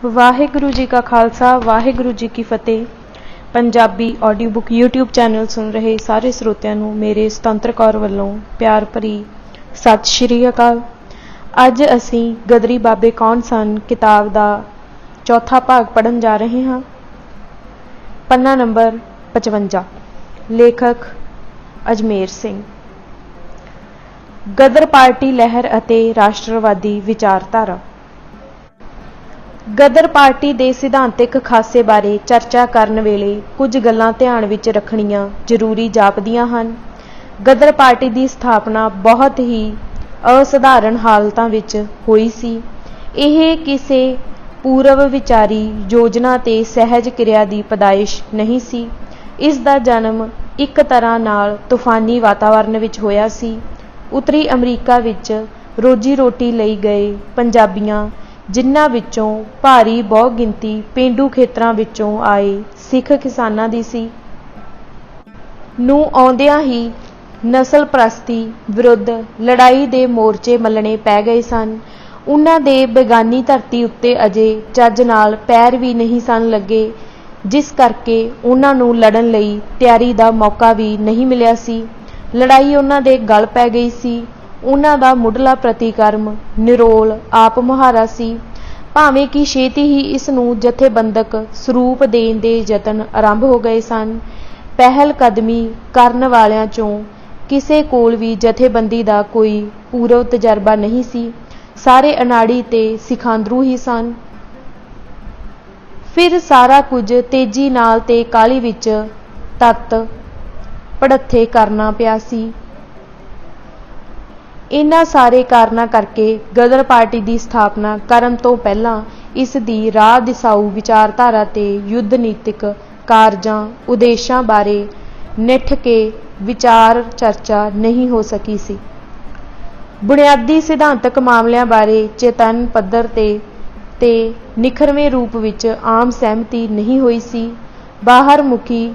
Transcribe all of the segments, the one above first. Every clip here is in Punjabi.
वाहिगुरु जी का खालसा वाहिगुरु जी की फतेह। Punjabi audio book YouTube channel सुन रहे सारे ਸਰੋਤਿਆਂ ਨੂੰ ਮੇਰੇ ਸੁਤੰਤਰ ਕੌਰ ਵੱਲੋਂ ਪਿਆਰ ਭਰੀ ਸਤਿ ਸ਼੍ਰੀ ਅਕਾਲ। ਅੱਜ ਅਸੀਂ ਗਦਰੀ ਬਾਬੇ ਕੌਣ ਸਨ ਕਿਤਾਬ ਦਾ ਚੌਥਾ ਭਾਗ ਪੜ੍ਹਨ ਜਾ ਰਹੇ ਹਾਂ। ਪੰਨਾ ਨੰਬਰ 55। ਲੇਖਕ ਅਜਮੇਰ ਸਿੰਘ। ਗਦਰ ਪਾਰਟੀ ਲਹਿਰ ਅਤੇ ਰਾਸ਼ਟਰਵਾਦੀ ਵਿਚਾਰਧਾਰਾ। ਗਦਰ ਪਾਰਟੀ ਦੇ ਸਿਧਾਂਤਕ ਖਾਸੇ ਬਾਰੇ ਚਰਚਾ ਕਰਨ ਵੇਲੇ ਕੁਝ ਗੱਲਾਂ ਧਿਆਨ ਵਿੱਚ ਰੱਖਣੀਆਂ ਜ਼ਰੂਰੀ ਜਾਪਦੀਆਂ ਹਨ। ਗਦਰ ਪਾਰਟੀ ਦੀ ਸਥਾਪਨਾ ਬਹੁਤ ਹੀ ਅਸਧਾਰਨ ਹਾਲਤਾਂ ਵਿੱਚ ਹੋਈ ਸੀ। ਇਹ ਕਿਸੇ ਪੂਰਵ ਵਿਚਾਰੀ ਯੋਜਨਾ ਤੇ ਸਹਿਜ ਕਿਰਿਆ ਦੀ ਪੈਦਾਇਸ਼ ਨਹੀਂ ਸੀ। ਇਸ ਦਾ ਜਨਮ ਇੱਕ ਤਰ੍ਹਾਂ ਨਾਲ ਤੂਫਾਨੀ ਵਾਤਾਵਰਨ ਵਿੱਚ ਹੋਇਆ ਸੀ। ਉੱਤਰੀ ਅਮਰੀਕਾ ਵਿੱਚ ਰੋਜੀ ਰੋਟੀ ਲਈ ਗਏ ਪੰਜਾਬੀਆਂ, ਜਿਨ੍ਹਾਂ ਵਿੱਚੋਂ ਭਾਰੀ ਬਹੁ ਗਿਣਤੀ ਪੇਂਡੂ ਖੇਤਰਾਂ ਵਿੱਚੋਂ ਆਏ ਸਿੱਖ ਕਿਸਾਨਾਂ ਦੀ ਸੀ, ਨੂੰ ਆਉਂਦਿਆਂ ਹੀ ਨਸਲ ਪ੍ਰਸਤੀ ਵਿਰੁੱਧ ਲੜਾਈ ਦੇ ਮੋਰਚੇ ਮੱਲਣੇ ਪੈ ਗਏ ਸਨ। ਉਹਨਾਂ ਦੇ ਬੇਗਾਨੀ ਧਰਤੀ ਉੱਤੇ ਅਜੇ ਚੱਜ ਨਾਲ ਪੈਰ ਵੀ ਨਹੀਂ ਸਨ ਲੱਗੇ, ਜਿਸ ਕਰਕੇ ਉਹਨਾਂ ਨੂੰ ਲੜਨ ਲਈ ਤਿਆਰੀ ਦਾ ਮੌਕਾ ਵੀ ਨਹੀਂ ਮਿਲਿਆ ਸੀ। ਲੜਾਈ ਉਹਨਾਂ ਦੇ ਗਲ ਪੈ ਗਈ ਸੀ। ਉਹਨਾਂ ਦਾ ਮੁੱਢਲਾ ਪ੍ਰਤੀਕਰਮ ਨਿਰੋਲ ਆਪ ਮੁਹਾਰਾ ਸੀ, ਭਾਵੇਂ ਕਿ ਛੇਤੀ ਹੀ ਇਸ ਨੂੰ ਜਥੇਬੰਦਕ ਸਰੂਪ ਦੇਣ ਦੇ ਯਤਨ ਆਰੰਭ ਹੋ ਗਏ ਸਨ। ਪਹਿਲ ਕਦਮੀ ਕਰਨ ਵਾਲਿਆਂ ਚੋਂ ਕਿਸੇ ਕੋਲ ਵੀ ਜਥੇਬੰਦੀ ਦਾ ਕੋਈ ਪੂਰਵ ਤਜਰਬਾ ਨਹੀਂ ਸੀ। ਸਾਰੇ ਅਨਾੜੀ ਤੇ ਸਿਖਾਂਦਰੂ ਹੀ ਸਨ। ਫਿਰ ਸਾਰਾ ਕੁਝ ਤੇਜ਼ੀ ਨਾਲ ਤੇ ਕਾਹਲੀ ਵਿੱਚ ਤੱਤ ਪੜੱਥੇ ਕਰਨਾ ਪਿਆ ਸੀ। ਇਹਨਾਂ ਸਾਰੇ ਕਾਰਨਾਂ ਕਰਕੇ ਗਦਰ ਪਾਰਟੀ ਦੀ ਸਥਾਪਨਾ ਕਰਨ ਤੋਂ ਪਹਿਲਾਂ ਇਸ ਦੀ ਰਾਹ ਦਿਸਾਊ ਵਿਚਾਰਧਾਰਾ ਤੇ ਯੁੱਧ ਨੀਤਿਕ ਕਾਰਜਾਂ ਉਦੇਸ਼ਾਂ ਬਾਰੇ ਨਿੱਠ ਕੇ ਵਿਚਾਰ ਚਰਚਾ ਨਹੀਂ ਹੋ ਸਕੀ ਸੀ। ਬੁਨਿਆਦੀ ਸਿਧਾਂਤਕ ਮਾਮਲਿਆਂ ਬਾਰੇ ਚੇਤਨ ਪੱਧਰ ਤੇ ਨਿਖਰਵੇਂ ਰੂਪ ਵਿੱਚ ਆਮ ਸਹਿਮਤੀ ਨਹੀਂ ਹੋਈ ਸੀ। ਬਾਹਰ ਮੁਖੀ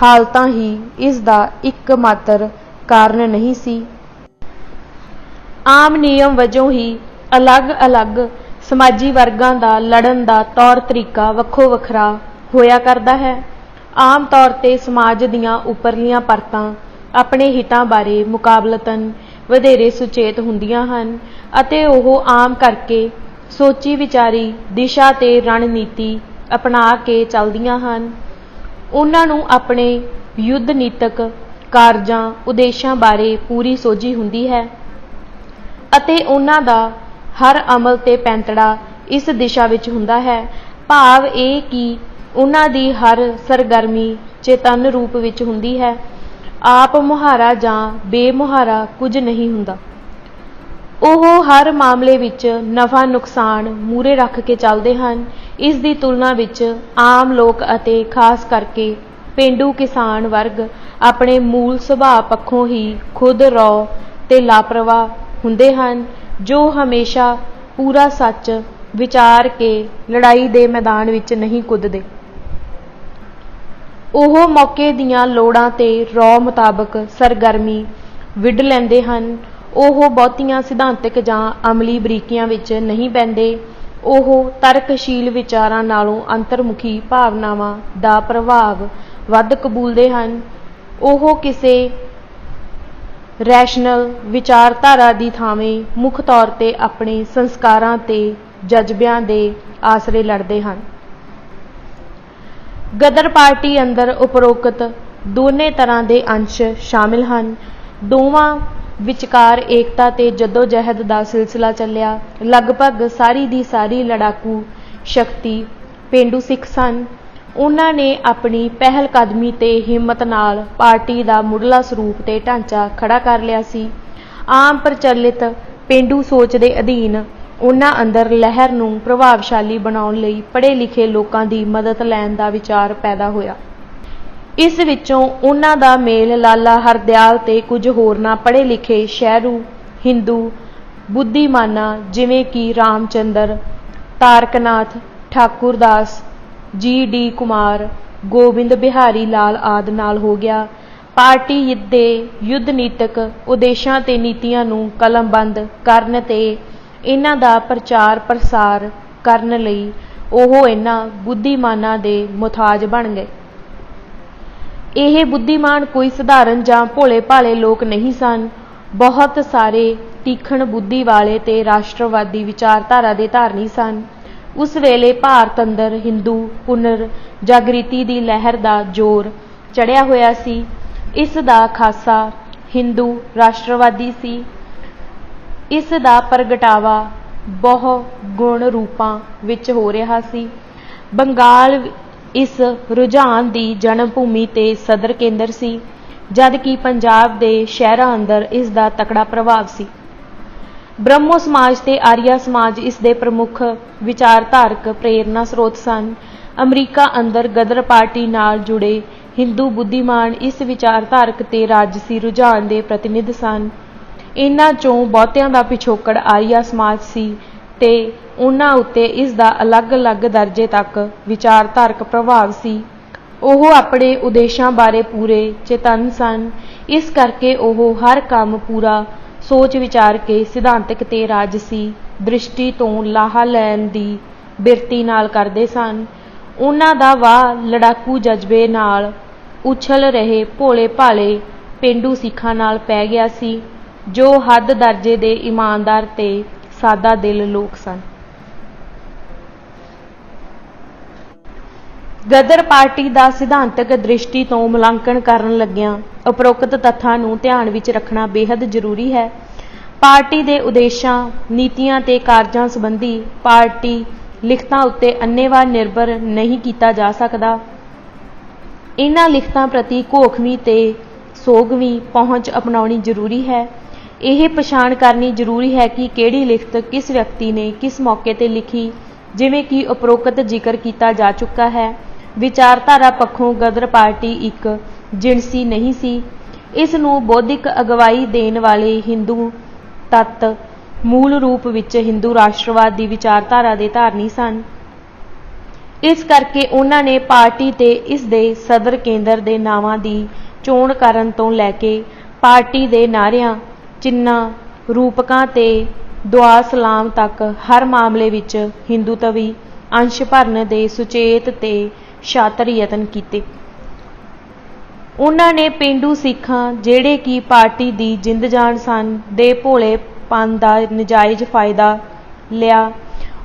ਹਾਲਤਾਂ ਹੀ ਇਸ ਦਾ ਇੱਕਮਾਤਰ ਕਾਰਨ ਨਹੀਂ ਸੀ। ਆਮ ਨਿਯਮ ਵਜੋਂ ਹੀ ਅਲੱਗ-ਅਲੱਗ ਸਮਾਜੀ ਵਰਗਾਂ ਦਾ ਲੜਨ ਦਾ ਤੌਰ ਤਰੀਕਾ ਵੱਖੋ ਵੱਖਰਾ ਹੋਇਆ ਕਰਦਾ ਹੈ। ਆਮ ਤੌਰ ਤੇ ਸਮਾਜ ਦੀਆਂ ਉੱਪਰਲੀਆਂ ਪਰਤਾਂ ਆਪਣੇ ਹਿੱਤਾਂ ਬਾਰੇ ਮੁਕਾਬਲਤਨ ਵਧੇਰੇ ਸੁਚੇਤ ਹੁੰਦੀਆਂ ਹਨ ਅਤੇ ਉਹ ਆਮ ਕਰਕੇ ਸੋਚੀ ਵਿਚਾਰੀ ਦਿਸ਼ਾ ਤੇ ਰਣਨੀਤੀ ਅਪਣਾ ਕੇ ਚੱਲਦੀਆਂ ਹਨ। ਉਹਨਾਂ ਨੂੰ ਆਪਣੇ ਯੁੱਧ ਨੀਤਕ ਕਾਰਜਾਂ ਉਦੇਸ਼ਾਂ ਬਾਰੇ ਪੂਰੀ ਸੋਝੀ ਹੁੰਦੀ ਹੈ ਅਤੇ ਉਹਨਾਂ ਦਾ ਹਰ ਅਮਲ ਤੇ ਪੈਂਤੜਾ ਇਸ ਦਿਸ਼ਾ ਵਿੱਚ ਹੁੰਦਾ ਹੈ। ਭਾਵ ਇਹ ਕਿ ਉਹਨਾਂ ਦੀ ਹਰ ਸਰਗਰਮੀ ਚੇਤਨ ਰੂਪ ਵਿੱਚ ਹੁੰਦੀ ਹੈ। ਆਪ ਮੁਹਾਰਾ ਜਾਂ ਬੇਮੁਹਾਰਾ ਕੁਝ ਨਹੀਂ ਹੁੰਦਾ। ਉਹ ਹਰ ਮਾਮਲੇ ਵਿੱਚ ਨਫਾ ਨੁਕਸਾਨ ਮੂਹਰੇ ਰੱਖ ਕੇ ਚੱਲਦੇ ਹਨ। ਇਸ ਦੀ ਤੁਲਨਾ ਵਿੱਚ ਆਮ ਲੋਕ ਅਤੇ ਖਾਸ ਕਰਕੇ ਪੇਂਡੂ ਕਿਸਾਨ ਵਰਗ ਆਪਣੇ ਮੂਲ ਸੁਭਾਅ ਪੱਖੋਂ ਹੀ ਖੁਦ ਰੌ ਤੇ ਲਾਪਰਵਾਹ ਹੁੰਦੇ ਹਨ, ਜੋ ਹਮੇਸ਼ਾ ਪੂਰਾ ਸੱਚ ਵਿਚਾਰ ਕੇ ਲੜਾਈ ਦੇ ਮੈਦਾਨ ਵਿੱਚ ਨਹੀਂ ਕੁੱਦਦੇ। ਉਹ ਮੌਕੇ ਦੀਆਂ ਲੋੜਾਂ ਤੇ ਰੌ ਮੁਤਾਬਕ ਸਰਗਰਮੀ ਵਿੱਢ ਲੈਂਦੇ ਹਨ। ਉਹ ਬਹੁਤੀਆਂ ਸਿਧਾਂਤਕ ਜਾਂ ਅਮਲੀ ਬਰੀਕੀਆਂ ਵਿੱਚ ਨਹੀਂ ਪੈਂਦੇ। ਉਹ ਤਰਕਸ਼ੀਲ ਵਿਚਾਰਾਂ ਨਾਲੋਂ ਅੰਤਰਮੁਖੀ ਭਾਵਨਾਵਾਂ ਦਾ ਪ੍ਰਭਾਵ ਵੱਧ ਕਬੂਲਦੇ ਹਨ। ਉਹ ਕਿਸੇ ਰੈਸ਼ਨਲ ਵਿਚਾਰਧਾਰਾ ਦੀ ਥਾਵੇਂ ਮੁੱਖ ਤੌਰ ਤੇ ਆਪਣੇ ਸੰਸਕਾਰਾਂ ਤੇ ਜਜ਼ਬਿਆਂ ਦੇ ਆਸਰੇ ਲੜਦੇ ਹਨ। ਗਦਰ ਪਾਰਟੀ ਅੰਦਰ ਉਪਰੋਕਤ ਦੋਨੇ ਤਰ੍ਹਾਂ ਦੇ ਅੰਸ਼ ਸ਼ਾਮਿਲ ਹਨ। ਦੋਵਾਂ ਵਿਚਕਾਰ ਏਕਤਾ ਤੇ ਜੱਦੋ-ਜਹਿਦ ਦਾ ਸਿਲਸਿਲਾ ਚੱਲਿਆ। ਲਗਭਗ ਸਾਰੀ ਦੀ ਸਾਰੀ ਲੜਾਕੂ ਸ਼ਕਤੀ ਪੇਂਡੂ ਸਿੱਖ ਸਨ। ਉਹਨਾਂ ਨੇ ਆਪਣੀ ਪਹਿਲ ਕਦਮੀ ਤੇ ਹਿੰਮਤ ਨਾਲ ਪਾਰਟੀ ਦਾ ਮੁੱਢਲਾ ਸਰੂਪ ਤੇ ਢਾਂਚਾ ਖੜਾ ਕਰ ਲਿਆ ਸੀ। ਆਮ ਪ੍ਰਚਲਿਤ ਪੇਂਡੂ ਸੋਚ ਦੇ ਅਧੀਨ ਉਹਨਾਂ ਅੰਦਰ ਲਹਿਰ ਨੂੰ ਪ੍ਰਭਾਵਸ਼ਾਲੀ ਬਣਾਉਣ ਲਈ ਪੜ੍ਹੇ ਲਿਖੇ ਲੋਕਾਂ ਦੀ ਮਦਦ ਲੈਣ ਦਾ ਵਿਚਾਰ ਪੈਦਾ ਹੋਇਆ। ਇਸ ਵਿੱਚੋਂ ਉਹਨਾਂ ਦਾ ਮੇਲ ਲਾਲਾ ਹਰਦਿਆਲ ਤੇ ਕੁਝ ਹੋਰਨਾਂ ਪੜ੍ਹੇ ਲਿਖੇ ਸ਼ਹਿਰੂ ਹਿੰਦੂ ਬੁੱਧੀਮਾਨਾਂ ਜਿਵੇਂ ਕਿ ਰਾਮਚੰਦਰ, ਤਾਰਕਨਾਥ, ਠਾਕੁਰਦਾਸ, ਜੀ.ਡੀ. ਕੁਮਾਰ, ਗੋਬਿੰਦ ਬਿਹਾਰੀ ਲਾਲ ਆਦਿ ਨਾਲ ਹੋ ਗਿਆ। ਪਾਰਟੀ ਦੇ ਯੁੱਧ ਨੀਤਕ ਉਦੇਸ਼ਾਂ ਤੇ ਨੀਤੀਆਂ ਨੂੰ ਕਲਮਬੰਦ ਕਰਨ ਤੇ ਇਹਨਾਂ ਦਾ ਪ੍ਰਚਾਰ ਪ੍ਰਸਾਰ ਕਰਨ ਲਈ ਉਹ ਇਹਨਾਂ ਬੁੱਧੀਮਾਨਾਂ ਦੇ ਮੁਤਾਜ ਬਣ ਗਏ। ਇਹ ਬੁੱਧੀਮਾਨ ਕੋਈ ਸਧਾਰਨ ਜਾਂ ਭੋਲੇ ਭਾਲੇ ਲੋਕ ਨਹੀਂ ਸਨ। ਬਹੁਤ ਸਾਰੇ ਤੀਖਣ ਬੁੱਧੀ ਵਾਲੇ ਤੇ ਰਾਸ਼ਟਰਵਾਦੀ ਵਿਚਾਰਧਾਰਾ ਦੇ ਧਾਰਨੀ ਸਨ। ਉਸ ਵੇਲੇ ਭਾਰਤ ਅੰਦਰ ਹਿੰਦੂ ਪੁਨਰ ਜਾਗ੍ਰਿਤੀ ਦੀ ਲਹਿਰ ਦਾ ਜ਼ੋਰ ਚੜ੍ਹਿਆ ਹੋਇਆ ਸੀ। ਇਸ ਦਾ ਖਾਸਾ ਹਿੰਦੂ ਰਾਸ਼ਟਰਵਾਦੀ ਸੀ। ਇਸ ਦਾ ਪ੍ਰਗਟਾਵਾ ਬਹੁ ਗੁਣ ਰੂਪਾਂ ਵਿੱਚ ਹੋ ਰਿਹਾ ਸੀ। ਬੰਗਾਲ ਇਸ ਰੁਝਾਨ ਦੀ ਜਨਮ ਭੂਮੀ ਤੇ ਸਦਰ ਕੇਂਦਰ ਸੀ, ਜਦ ਕਿ ਪੰਜਾਬ ਦੇ ਸ਼ਹਿਰਾਂ ਅੰਦਰ ਇਸ ਦਾ ਤਕੜਾ ਪ੍ਰਭਾਵ ਸੀ। ਬ੍ਰਹਮੋ ਸਮਾਜ ਤੇ ਆਰੀਆ ਸਮਾਜ ਇਸ ਦੇ ਪ੍ਰਮੁੱਖ ਵਿਚਾਰਧਾਰਕ ਪ੍ਰੇਰਨਾ ਸਰੋਤ ਸਨ। ਅਮਰੀਕਾ ਅੰਦਰ ਗਦਰ ਪਾਰਟੀ ਨਾਲ ਜੁੜੇ ਹਿੰਦੂ ਬੁੱਧੀਮਾਨ ਇਸ ਵਿਚਾਰਧਾਰਕ ਤੇ ਰਾਜਸੀ ਰੁਝਾਨ ਦੇ ਪ੍ਰਤੀਨਿਧ ਸਨ। ਇਹਨਾਂ ਚੋਂ ਬਹੁਤਿਆਂ ਦਾ ਪਿਛੋਕੜ ਆਰੀਆ ਸਮਾਜ ਸੀ ਤੇ ਉਹਨਾਂ ਉੱਤੇ ਇਸ ਦਾ ਅਲੱਗ-ਅਲੱਗ ਦਰਜੇ ਤੱਕ ਵਿਚਾਰਧਾਰਕ ਪ੍ਰਭਾਵ ਸੀ। ਉਹ ਆਪਣੇ ਉਦੇਸ਼ਾਂ ਬਾਰੇ ਪੂਰੇ ਚੇਤੰਨ ਸਨ। ਇਸ ਕਰਕੇ ਉਹ ਹਰ ਕੰਮ ਪੂਰਾ ਸੋਚ ਵਿਚਾਰ ਕੇ ਸਿਧਾਂਤਕ ਤੇ ਰਾਜਸੀ ਦ੍ਰਿਸ਼ਟੀ ਤੋਂ ਲਾਹਾ ਲੈਣ ਦੀ ਬਿਰਤੀ ਨਾਲ ਕਰਦੇ ਸਨ। ਉਹਨਾਂ ਦਾ ਵਾਹ ਲੜਾਕੂ ਜਜ਼ਬੇ ਨਾਲ ਉਛਲ ਰਹੇ ਭੋਲੇ ਭਾਲੇ ਪੇਂਡੂ ਸਿੱਖਾਂ ਨਾਲ ਪੈ ਗਿਆ ਸੀ, ਜੋ ਹੱਦ ਦਰਜੇ ਦੇ ਇਮਾਨਦਾਰ ਤੇ ਸਾਦਾ ਦਿਲ ਲੋਕ ਸਨ। ਗਦਰ ਪਾਰਟੀ ਦਾ ਸਿਧਾਂਤਕ ਦ੍ਰਿਸ਼ਟੀ ਤੋਂ ਮੁਲਾਂਕਣ ਕਰਨ ਲੱਗਿਆਂ ਉਪਰੋਕਤ ਤੱਥਾਂ ਨੂੰ ਧਿਆਨ ਵਿੱਚ ਰੱਖਣਾ ਬੇਹੱਦ ਜ਼ਰੂਰੀ ਹੈ। ਪਾਰਟੀ ਦੇ ਉਦੇਸ਼ਾਂ, ਨੀਤੀਆਂ ਤੇ ਕਾਰਜਾਂ ਸੰਬੰਧੀ ਪਾਰਟੀ ਲਿਖਤਾਂ ਉੱਤੇ ਅੰਨ੍ਹੇਵਾਹ ਨਿਰਭਰ ਨਹੀਂ ਕੀਤਾ ਜਾ ਸਕਦਾ। ਇਹਨਾਂ ਲਿਖਤਾਂ ਪ੍ਰਤੀ ਘੋਖਵੀਂ ਤੇ ਸੋਗਵੀਂ ਪਹੁੰਚ ਅਪਣਾਉਣੀ ਜ਼ਰੂਰੀ ਹੈ। ਇਹ ਪਛਾਣ ਕਰਨੀ ਜ਼ਰੂਰੀ ਹੈ ਕਿ ਕਿਹੜੀ ਲਿਖਤ ਕਿਸ ਵਿਅਕਤੀ ਨੇ ਕਿਸ ਮੌਕੇ ਤੇ ਲਿਖੀ। ਜਿਵੇਂ ਕਿ ਉਪਰੋਕਤ ਜ਼ਿਕਰ ਕੀਤਾ ਜਾ ਚੁੱਕਾ ਹੈ, ਵਿਚਾਰਧਾਰਾ ਪੱਖੋਂ ਗਦਰ ਪਾਰਟੀ ਇੱਕ ਜਿਣਸੀ ਨਹੀਂ ਸੀ। ਇਸ ਨੂੰ ਬੌਧਿਕ ਅਗਵਾਈ ਦੇਣ ਵਾਲੇ ਹਿੰਦੂ ਤੱਤ ਮੂਲ ਰੂਪ ਵਿੱਚ ਹਿੰਦੂ ਰਾਸ਼ਟਰਵਾਦ ਦੀ ਵਿਚਾਰਧਾਰਾ ਦੇ ਧਾਰਨੀ ਸਨ। ਇਸ ਕਰਕੇ ਉਹਨਾਂ ਨੇ ਪਾਰਟੀ ਤੇ ਇਸ ਦੇ ਸਦਰ ਕੇਂਦਰ ਦੇ ਨਾਵਾਂ ਦੀ ਚੋਣ ਕਰਨ ਤੋਂ ਲੈ ਕੇ ਪਾਰਟੀ ਦੇ ਨਾਅਰਿਆਂ, ਚਿੰਨ੍ਹਾਂ, ਰੂਪਕਾਂ ਤੇ ਦੁਆ ਸਲਾਮ ਤੱਕ ਹਰ ਮਾਮਲੇ ਵਿੱਚ ਹਿੰਦੂਤਵੀ ਅੰਸ਼ ਭਰਨ ਦੇ ਸੁਚੇਤ ਤੇ ਸ਼ਾਤਰ ਯਤਨ ਕੀਤੇ। ਉਹਨਾਂ ਨੇ ਪੇਂਡੂ ਸਿੱਖਾਂ, ਜਿਹੜੇ ਕਿ ਪਾਰਟੀ ਦੀ ਜਿੰਦ ਜਾਨ ਸਨ, ਦੇ ਭੋਲੇਪਨ ਦਾ ਨਜਾਇਜ਼ ਫਾਇਦਾ ਲਿਆ।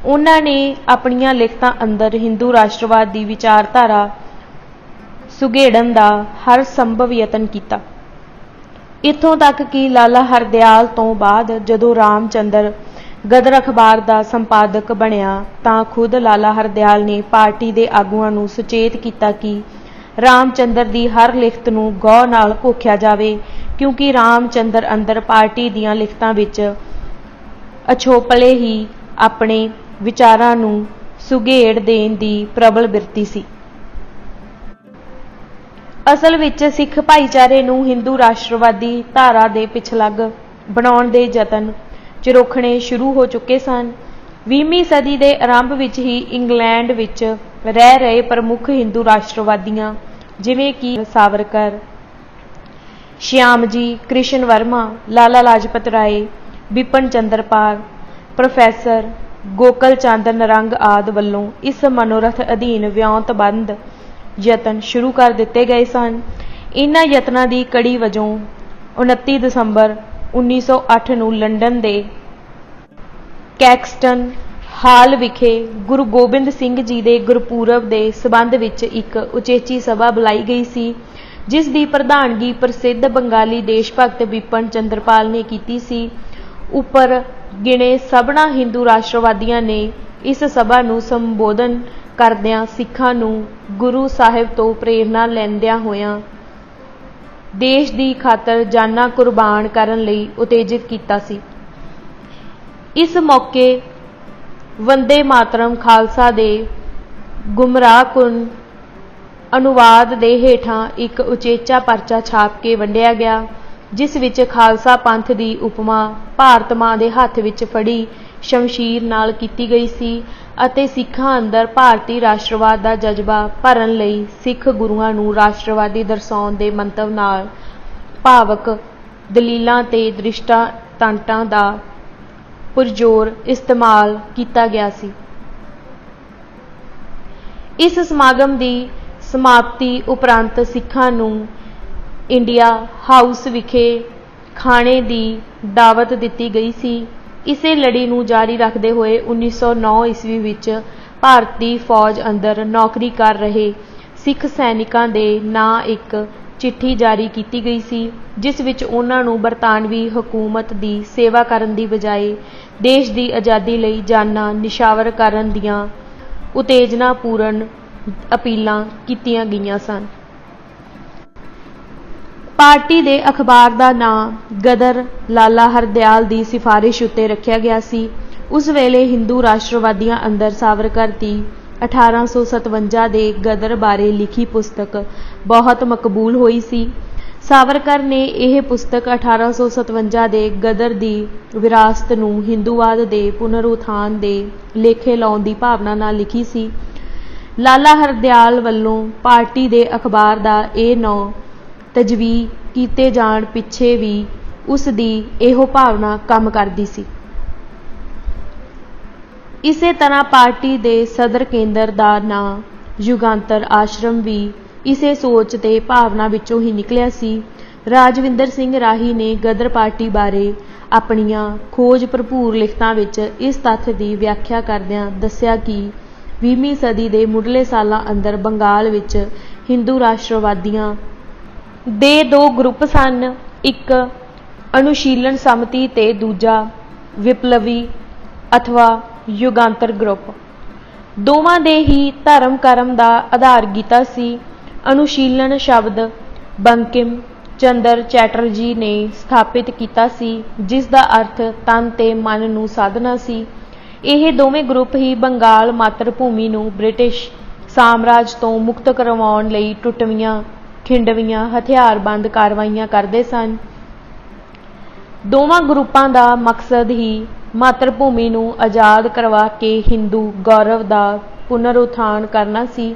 ਉਹਨਾਂ ਨੇ ਆਪਣੀਆਂ ਲਿਖਤਾਂ ਅੰਦਰ ਹਿੰਦੂ ਰਾਸ਼ਟਰਵਾਦ ਦੀ ਵਿਚਾਰਧਾਰਾ ਸੁਘੇੜਨ ਦਾ ਹਰ ਸੰਭਵ ਯਤਨ ਕੀਤਾ। ਇੱਥੋਂ ਤੱਕ ਕਿ ਲਾਲਾ ਹਰਦਿਆਲ ਤੋਂ ਬਾਅਦ ਜਦੋਂ ਰਾਮ ਚੰਦਰ ਗਦਰ ਅਖਬਾਰ ਦਾ ਸੰਪਾਦਕ ਬਣਿਆ ਤਾਂ ਖੁਦ ਲਾਲਾ ਹਰਦਿਆਲ ਨੇ ਪਾਰਟੀ ਦੇ ਆਗੂਆਂ ਨੂੰ ਸੁਚੇਤ ਕੀਤਾ ਕਿ ਰਾਮ ਚੰਦਰ ਦੀ ਹਰ ਲਿਖਤ ਨੂੰ ਗੌਰ ਨਾਲ ਘੋਖਿਆ ਜਾਵੇ, ਕਿਉਂਕਿ ਰਾਮ ਚੰਦਰ ਅੰਦਰ ਪਾਰਟੀ ਦੀਆਂ ਲਿਖਤਾਂ ਵਿੱਚ ਅਛੋਪਲੇ ਹੀ ਆਪਣੇ ਵਿਚਾਰਾਂ ਨੂੰ ਸੁਘੇੜ ਦੇਣ ਦੀ ਪ੍ਰਬਲ ਬਿਰਤੀ ਸੀ। ਅਸਲ ਵਿੱਚ ਸਿੱਖ ਭਾਈਚਾਰੇ ਨੂੰ ਹਿੰਦੂ ਰਾਸ਼ਟਰਵਾਦੀ ਧਾਰਾ ਦੇ ਪਿਛਲੱਗ ਬਣਾਉਣ ਦੇ ਯਤਨ ਚਿਰੋਖਣੇ ਸ਼ੁਰੂ ਹੋ ਚੁੱਕੇ ਸਨ। 20ਵੀਂ ਸਦੀ ਦੇ ਆਰੰਭ ਵਿੱਚ ਹੀ ਇੰਗਲੈਂਡ ਵਿੱਚ ਰਹਿ ਰਹੇ ਪ੍ਰਮੁੱਖ ਹਿੰਦੂ ਰਾਸ਼ਟਰਵਾਦੀਆਂ ਜਿਵੇਂ ਕਿ ਸਾਵਰਕਰ, ਸ਼ਿਆਮਜੀ ਕ੍ਰਿਸ਼ਨ ਵਰਮਾ, ਲਾਲਾ ਲਾਜਪਤ ਰਾਏ, ਬਿਪਨ ਚੰਦਰ ਪਾਲ, ਪ੍ਰੋਫੈਸਰ ਗੋਕਲ ਚੰਦ ਨਰੰਗ ਆਦਿ ਵੱਲੋਂ ਇਸ ਮਨੋਰਥ ਅਧੀਨ ਵਿਉਂਤਬੰਦ ਯਤਨ ਸ਼ੁਰੂ ਕਰ ਦਿੱਤੇ ਗਏ ਸਨ। ਇਹਨਾਂ ਯਤਨਾਂ ਦੀ ਕੜੀ ਵਜੋਂ 29 ਦਸੰਬਰ 1908 ਨੂੰ ਲੰਡਨ ਦੇ ਕੈਕਸਟਨ ਹਾਲ ਵਿਖੇ ਗੁਰੂ ਗੋਬਿੰਦ ਸਿੰਘ ਜੀ ਦੇ ਗੁਰਪੁਰਬ ਦੇ ਸਬੰਧ ਵਿੱਚ ਇੱਕ ਉਚੇਚੀ ਸਭਾ ਬੁਲਾਈ ਗਈ ਸੀ, ਜਿਸ ਦੀ ਪ੍ਰਧਾਨਗੀ ਪ੍ਰਸਿੱਧ ਬੰਗਾਲੀ ਦੇਸ਼ ਭਗਤ ਬਿਪਨ ਚੰਦਰਪਾਲ ਨੇ ਕੀਤੀ ਸੀ। ਉੱਪਰ ਗਿਣੇ ਸਭਨਾਂ ਹਿੰਦੂ ਰਾਸ਼ਟਰਵਾਦੀਆਂ ਨੇ ਇਸ ਸਭਾ ਨੂੰ ਸੰਬੋਧਨ ਕਰਦਿਆਂ ਸਿੱਖਾਂ ਨੂੰ ਗੁਰੂ ਸਾਹਿਬ ਤੋਂ ਪ੍ਰੇਰਨਾ ਲੈਂਦਿਆਂ ਹੋਇਆਂ ਦੇਸ਼ ਦੀ ਖਾਤਰ ਜਾਨਾਂ ਕੁਰਬਾਨ ਕਰਨ ਲਈ ਉਤੇਜਿਤ ਕੀਤਾ ਸੀ। ਇਸ ਮੌਕੇ ਵੰਦੇ ਮਾਤਰਮ ਖਾਲਸਾ ਦੇ ਗੁੰਮਰਾਹਕੁਨ ਅਨੁਵਾਦ ਦੇ ਹੇਠਾਂ ਇੱਕ ਉਚੇਚਾ ਪਰਚਾ ਛਾਪ ਕੇ ਵੰਡਿਆ ਗਿਆ, ਜਿਸ ਵਿੱਚ ਖਾਲਸਾ ਪੰਥ ਦੀ ਉਪਮਾ ਭਾਰਤ ਮਾਂ ਦੇ ਹੱਥ ਵਿੱਚ ਫੜੀ ਸ਼ਮਸ਼ੀਰ ਨਾਲ ਕੀਤੀ ਗਈ ਸੀ ਅਤੇ ਸਿੱਖਾਂ ਅੰਦਰ ਭਾਰਤੀ ਰਾਸ਼ਟਰਵਾਦ ਦਾ ਜਜ਼ਬਾ ਭਰਨ ਲਈ ਸਿੱਖ ਗੁਰੂਆਂ ਨੂੰ ਰਾਸ਼ਟਰਵਾਦੀ ਦਰਸਾਉਣ ਦੇ ਮੰਤਵ ਨਾਲ ਭਾਵਕ ਦਲੀਲਾਂ ਤੇ ਦ੍ਰਿਸ਼ਟਾਂਤਾਂ ਦਾ ਪੁਰਜ਼ੋਰ ਇਸਤੇਮਾਲ ਕੀਤਾ ਗਿਆ ਸੀ। इस समागम की समाप्ति उपरंत सिखां नूं इंडिया हाउस विखे खाने की दावत दिती गई सी। इसे लड़ी नूं जारी रखते हुए 1909 ईस्वी विच भारती फौज अंदर नौकरी कर रहे सिख सैनिकां दे नां एक चिट्ठी जारी की गई सी, जिस विच उन्हां नूं बरतानवी हुकूमत की सेवा करन दी बजाय देश की आज़ादी लई जानां निछावर करन दीआं उत्तेजनापूर्ण अपीलां कीतीआं गईआं सन। पार्टी दे अखबार का नाम गदर लाला हरदयाल की सिफारिश उत्ते रखिया गया सी। उस वेले हिंदू राष्ट्रवादियों अंदर सावरकर की 1857 के गदर बारे लिखी पुस्तक बहुत मकबूल हुई सी। सावरकर ने यह पुस्तक 1857 के गदर की विरासत नूं हिंदूवाद के पुनरुत्थान के लेखे लाउण की भावना नाल लिखी सी। लाला हरदयाल वल्लों पार्टी के अखबार का यह नाम तजवी कीते जाण पिछे भी उसकी इहो भावना काम करदी सी। इसे तरह पार्टी के सदर केंद्र का नाम युगांतर आश्रम भी इसे सोच ते भावना विचों ही निकलिया सी। राजविंदर सिंह राही ने गदर पार्टी बारे अपनियां खोज भरपूर लिखतां विच इस तथ्य की व्याख्या करदिआं दस्सिया कि 20वीं सदी के मुढ़ले सालां अंदर बंगाल विच हिंदू राष्ट्रवादियों दे दो ग्रुप सन, एक अनुशीलन समति ते दूजा विप्लवी अथवा युगांतर ग्रुप। दोवां दे ही धर्म कर्म का आधार गीता सी। अनुशीलन शब्द बंकिम चंद्र चैटर्जी ने स्थापित किया सी, जिसका अर्थ तन ते मन नूं साधना सी। यह दोवें ग्रुप ही बंगाल मातृभूमि नूं ब्रिटिश साम्राज तो मुक्त करवाउण लई टुटवियां खिंडवियां हथियारबंद कार्रवाइयां करते सन। दोवां ग्रुपां का मकसद ही मातृभूमि नूं आज़ाद करवा के हिंदू गौरव का पुनरुत्थान करना सी।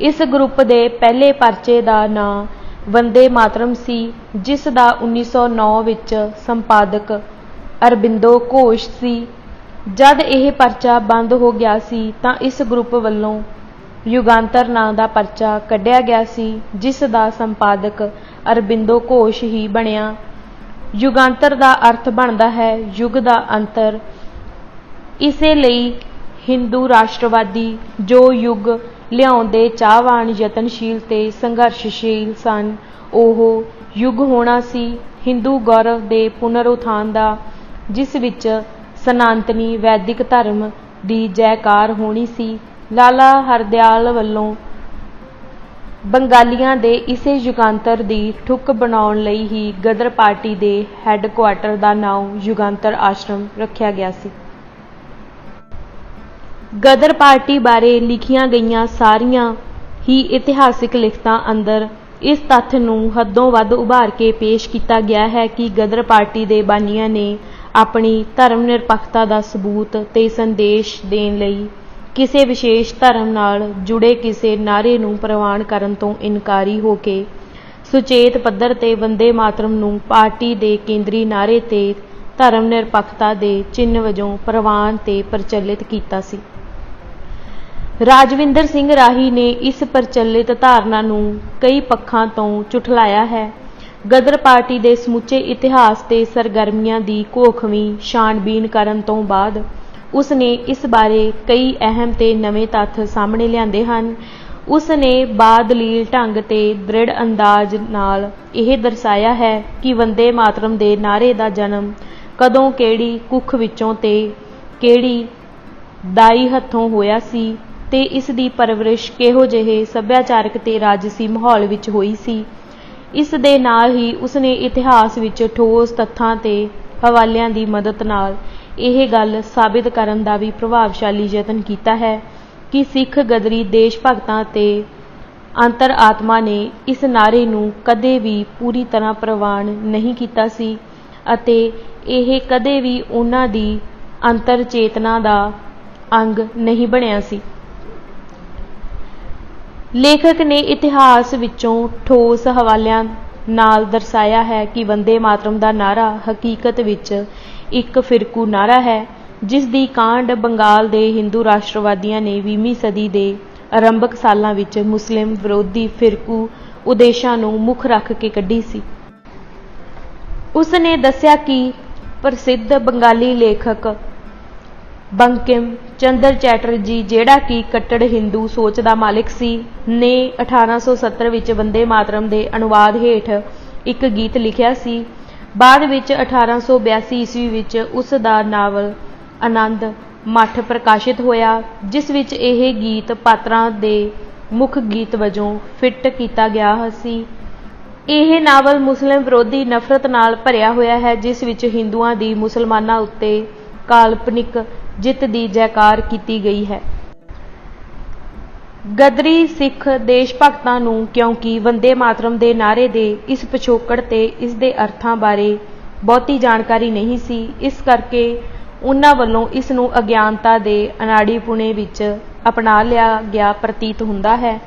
इस ग्रुप के पहले परचे का नाम वंदे मातरम सी, जिसका 1909 विच संपादक अरबिंदो घोष सी। जद यह परचा बंद हो गया सी तां इस ग्रुप वल्लों युगांतर नां दा परचा कढ़िया गया सी, जिसका संपादक अरबिंदो घोष ही बनिया। युगांतर का अर्थ बनता है युग का अंतर। इसे लई हिंदू राष्ट्रवादी जो युग लियाउण दे चाहवान यतनशील ते संघर्षशील सन, ओह युग होना सी हिंदू गौरव के पुनरुत्थान का, जिस विच सनातनी वैदिक धर्म की जयकार होनी सी। लाला हरदयाल वल्लों बंगालियां दे इसे युगांतर की ठुक बनाउण लई ही गदर पार्टी के हैडकुआटर का नाम युगांतर आश्रम रखिया गया सी। गदर पार्टी बारे लिखियां गईयां सारियां ही इतिहासिक लिखतां अंदर इस तथ्य नूं हदों वध उभार के पेश किया गया है कि गदर पार्टी के बानियां ने अपनी धर्म निरपक्षता का सबूत ते संदेश देण लई किसी विशेष धर्म नाल जुड़े किसी नारे नूं प्रवान करन तो इनकारी हो के सुचेत पद्धर ते वंदे मातरम नूं पार्टी के केंद्री नारे ते धर्म निरपक्षता के चिन्ह वजों प्रवान ते प्रचलित किया सी। राजविंदर सिंह राही ने इस प्रचलित धारणा नूं कई पक्षां तो झुठलाया है। गदर पार्टी के समुचे इतिहास ते सरगर्मियां की घोखवीं छाणबीन करन तो बाद उसने इस बारे कई अहम ते नवे तत्थ सामने लियाते हैं। उसने बादलील ढंग ते दृढ़ अंदाज नाल यह दर्शाया है कि वंदे मातरम दे नारे का जन्म कदों केड़ी कुख विचों ते केड़ी दाई हथों होया सी ते इस दी परवरिश किहो जिहे सभ्याचारक ते राजसी माहौल विच होई सी। इस दे नाल ही उसने इतिहास विच ठोस तत्थां ते हवालियां दी मदद नाल यह गल साबित करन दा भी प्रभावशाली यतन किया है कि सिख गदरी देश भगतां ते अंतर आत्मा ने इस नारे नूं कदे भी पूरी तरह प्रवान नहीं किया सी अते यह कदे भी उन्हां दी अंतर चेतना का अंग नहीं बनिया सी। लेखक ने इतिहास विचों ठोस हवालियां नाल दर्शाया है कि वंदे मातरम का नारा हकीकत विच एक फिरकू नारा है, जिस दी कांड बंगाल के हिंदू राष्ट्रवादियों ने 20वीं सदी के ਆਰੰਭਕ ਸਾਲਾਂ ਵਿੱਚ ਮੁਸਲਿਮ ਵਿਰੋਧੀ ਫਿਰਕੂ ਉਦੇਸ਼ਾਂ ਨੂੰ ਮੁੱਖ ਰੱਖ ਕੇ ਕੱਢੀ ਸੀ। ਉਸ ਨੇ ਦੱਸਿਆ ਕਿ ਪ੍ਰਸਿੱਧ ਬੰਗਾਲੀ ਲੇਖਕ ਬੰਕਿਮ ਚੰਦਰ ਚੈਟਰਜੀ, ਜਿਹੜਾ ਕਿ ਕੱਟੜ ਹਿੰਦੂ ਸੋਚ ਦਾ ਮਾਲਿਕ ਸੀ, ਨੇ 1870 ਵਿੱਚ ਵੰਦੇ ਮਾਤਰਮ ਦੇ ਅਨੁਵਾਦ ਹੇਠ ਇੱਕ ਗੀਤ ਲਿਖਿਆ ਸੀ। ਬਾਅਦ ਵਿੱਚ 1882 ਈਸਵੀ ਵਿੱਚ ਉਸ ਦਾ ਨਾਵਲ ਆਨੰਦ ਮੱਠ ਪ੍ਰਕਾਸ਼ਿਤ ਹੋਇਆ, ਜਿਸ ਵਿੱਚ ਇਹ ਗੀਤ ਪਾਤਰਾਂ ਦੇ ਮੁੱਖ ਗੀਤ ਵਜੋਂ ਫਿੱਟ ਕੀਤਾ ਗਿਆ ਸੀ। ਇਹ ਨਾਵਲ ਮੁਸਲਿਮ ਵਿਰੋਧੀ ਨਫ਼ਰਤ ਨਾਲ ਭਰਿਆ ਹੋਇਆ ਹੈ, ਜਿਸ ਵਿੱਚ ਹਿੰਦੂਆਂ ਦੀ ਮੁਸਲਮਾਨਾਂ ਉੱਤੇ ਕਾਲਪਨਿਕ ਜਿੱਤ ਦੀ ਜੈਕਾਰ ਕੀਤੀ ਗਈ ਹੈ। ਗਦਰੀ ਸਿੱਖ ਦੇਸ਼ ਭਗਤਾਂ ਨੂੰ ਕਿਉਂਕਿ ਵੰਦੇ ਮਾਤਰਮ ਦੇ ਨਾਅਰੇ ਦੇ ਇਸ ਪਿਛੋਕੜ ਤੇ ਇਸ ਦੇ ਅਰਥਾਂ ਬਾਰੇ ਬਹੁਤੀ ਜਾਣਕਾਰੀ ਨਹੀਂ ਸੀ, ਇਸ ਕਰਕੇ ਉਹਨਾਂ ਵੱਲੋਂ ਇਸ ਨੂੰ ਅਗਿਆਨਤਾ ਦੇ ਅਨਾੜੀਪੁਣੇ ਵਿੱਚ ਅਪਣਾ ਲਿਆ ਗਿਆ ਪ੍ਰਤੀਤ ਹੁੰਦਾ ਹੈ।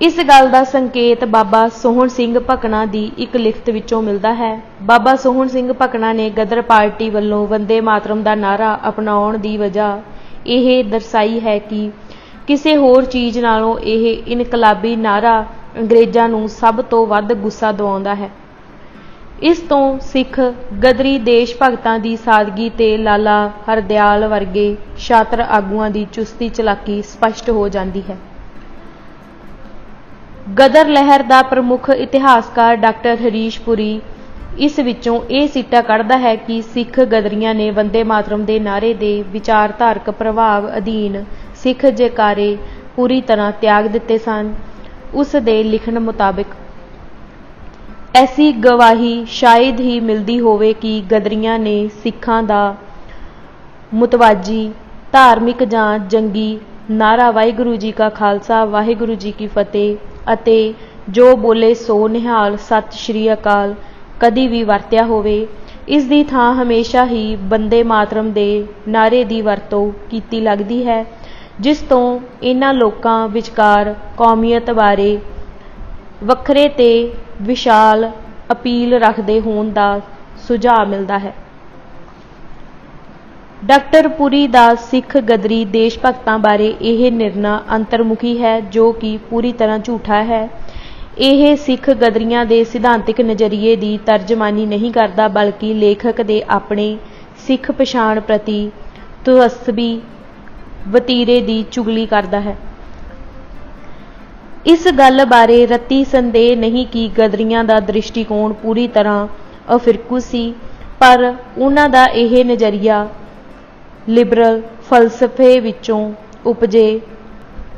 ਇਸ ਗੱਲ ਦਾ ਸੰਕੇਤ ਬਾਬਾ ਸੋਹਣ ਸਿੰਘ ਭਕਨਾ ਦੀ ਇੱਕ ਲਿਖਤ ਵਿੱਚੋਂ ਮਿਲਦਾ ਹੈ। ਬਾਬਾ ਸੋਹਣ ਸਿੰਘ ਭਕਨਾ ਨੇ ਗਦਰ ਪਾਰਟੀ ਵੱਲੋਂ ਵੰਦੇ ਮਾਤਰਮ ਦਾ ਨਾਅਰਾ ਅਪਣਾਉਣ ਦੀ ਵਜ੍ਹਾ ਇਹ ਦਰਸਾਈ ਹੈ ਕਿ ਕਿਸੇ ਹੋਰ ਚੀਜ਼ ਨਾਲੋਂ ਇਹ ਇਨਕਲਾਬੀ ਨਾਅਰਾ ਅੰਗਰੇਜ਼ਾਂ ਨੂੰ ਸਭ ਤੋਂ ਵੱਧ ਗੁੱਸਾ ਦਿਵਾਉਂਦਾ ਹੈ। ਇਸ ਤੋਂ ਸਿੱਖ ਗਦਰੀ ਦੇਸ਼ ਭਗਤਾਂ ਦੀ ਸਾਦਗੀ ਤੇ ਲਾਲਾ ਹਰਦਿਆਲ ਵਰਗੇ ਸ਼ਾਤਰ ਆਗੂਆਂ ਦੀ ਚੁਸਤੀ ਚਲਾਕੀ ਸਪਸ਼ਟ ਹੋ ਜਾਂਦੀ ਹੈ। ਗਦਰ ਲਹਿਰ ਦਾ ਪ੍ਰਮੁੱਖ ਇਤਿਹਾਸਕਾਰ ਡਾਕਟਰ ਹਰੀਸ਼ ਪੁਰੀ ਇਸ ਵਿੱਚੋਂ ਇਹ ਸਿੱਟਾ ਕੱਢਦਾ ਹੈ ਕਿ ਸਿੱਖ ਗਦਰੀਆਂ ਨੇ ਵੰਦੇ ਮਾਤਰਮ ਦੇ ਨਾਅਰੇ ਦੇ ਵਿਚਾਰਧਾਰਕ ਪ੍ਰਭਾਵ ਅਧੀਨ ਸਿੱਖ ਜੈਕਾਰੇ ਪੂਰੀ ਤਰ੍ਹਾਂ ਤਿਆਗ ਦਿੱਤੇ ਸਨ। ਉਸ ਦੇ ਲਿਖਣ ਮੁਤਾਬਕ ਐਸੀ ਗਵਾਹੀ ਸ਼ਾਇਦ ਹੀ ਮਿਲਦੀ ਹੋਵੇ ਕਿ ਗਦਰੀਆਂ ਨੇ ਸਿੱਖਾਂ ਦਾ ਮੁਤਵਾਜੀ ਧਾਰਮਿਕ ਜਾਂ ਜੰਗੀ ਨਾਅਰਾ ਵਾਹਿਗੁਰੂ ਜੀ ਕਾ ਖਾਲਸਾ ਵਾਹਿਗੁਰੂ ਜੀ ਕੀ ਫਤਿਹ ਅਤੇ ਜੋ ਬੋਲੇ ਸੋ ਨਿਹਾਲ ਸਤਿ ਸ਼੍ਰੀ ਅਕਾਲ ਕਦੀ ਵੀ ਵਰਤਿਆ ਹੋਵੇ। ਇਸ ਦੀ ਥਾਂ ਹਮੇਸ਼ਾ ਹੀ ਵੰਦੇ ਮਾਤਰਮ ਦੇ ਨਾਅਰੇ ਦੀ ਵਰਤੋਂ ਕੀਤੀ ਲੱਗਦੀ ਹੈ, ਜਿਸ ਤੋਂ ਇਹਨਾਂ ਲੋਕਾਂ ਵਿਚਕਾਰ ਕੌਮੀਅਤ ਬਾਰੇ ਵੱਖਰੇ ਤੇ ਵਿਸ਼ਾਲ ਅਪੀਲ ਰੱਖਦੇ ਹੋਣ ਦਾ ਸੁਝਾਅ ਮਿਲਦਾ ਹੈ। ਡਾਕਟਰ ਪੁਰੀ ਦਾ ਸਿੱਖ ਗਦਰੀ ਦੇਸ਼ ਭਗਤਾਂ ਬਾਰੇ ਇਹ ਨਿਰਣਾ ਅੰਤਰਮੁਖੀ ਹੈ, ਜੋ ਕਿ ਪੂਰੀ ਤਰ੍ਹਾਂ ਝੂਠਾ ਹੈ। ਇਹ ਸਿੱਖ ਗਦਰੀਆਂ ਦੇ ਸਿਧਾਂਤਿਕ ਨਜ਼ਰੀਏ ਦੀ ਤਰਜਮਾਨੀ ਨਹੀਂ ਕਰਦਾ, ਬਲਕਿ ਲੇਖਕ ਦੇ ਆਪਣੇ ਸਿੱਖ ਪਛਾਣ ਪ੍ਰਤੀ ਤਸੱਬੀ ਵਤੀਰੇ ਦੀ ਚੁਗਲੀ ਕਰਦਾ ਹੈ। ਇਸ ਗੱਲ ਬਾਰੇ ਰੱਤੀ ਸੰਦੇਹ ਨਹੀਂ ਕਿ ਗਦਰੀਆਂ ਦਾ ਦ੍ਰਿਸ਼ਟੀਕੋਣ ਪੂਰੀ ਤਰ੍ਹਾਂ ਅਫਿਰਕੂ ਸੀ, ਪਰ ਉਹਨਾਂ ਦਾ ਇਹ ਨਜ਼ਰੀਆ ਲਿਬਰਲ ਫਲਸਫੇ ਵਿੱਚੋਂ ਉਪਜੇ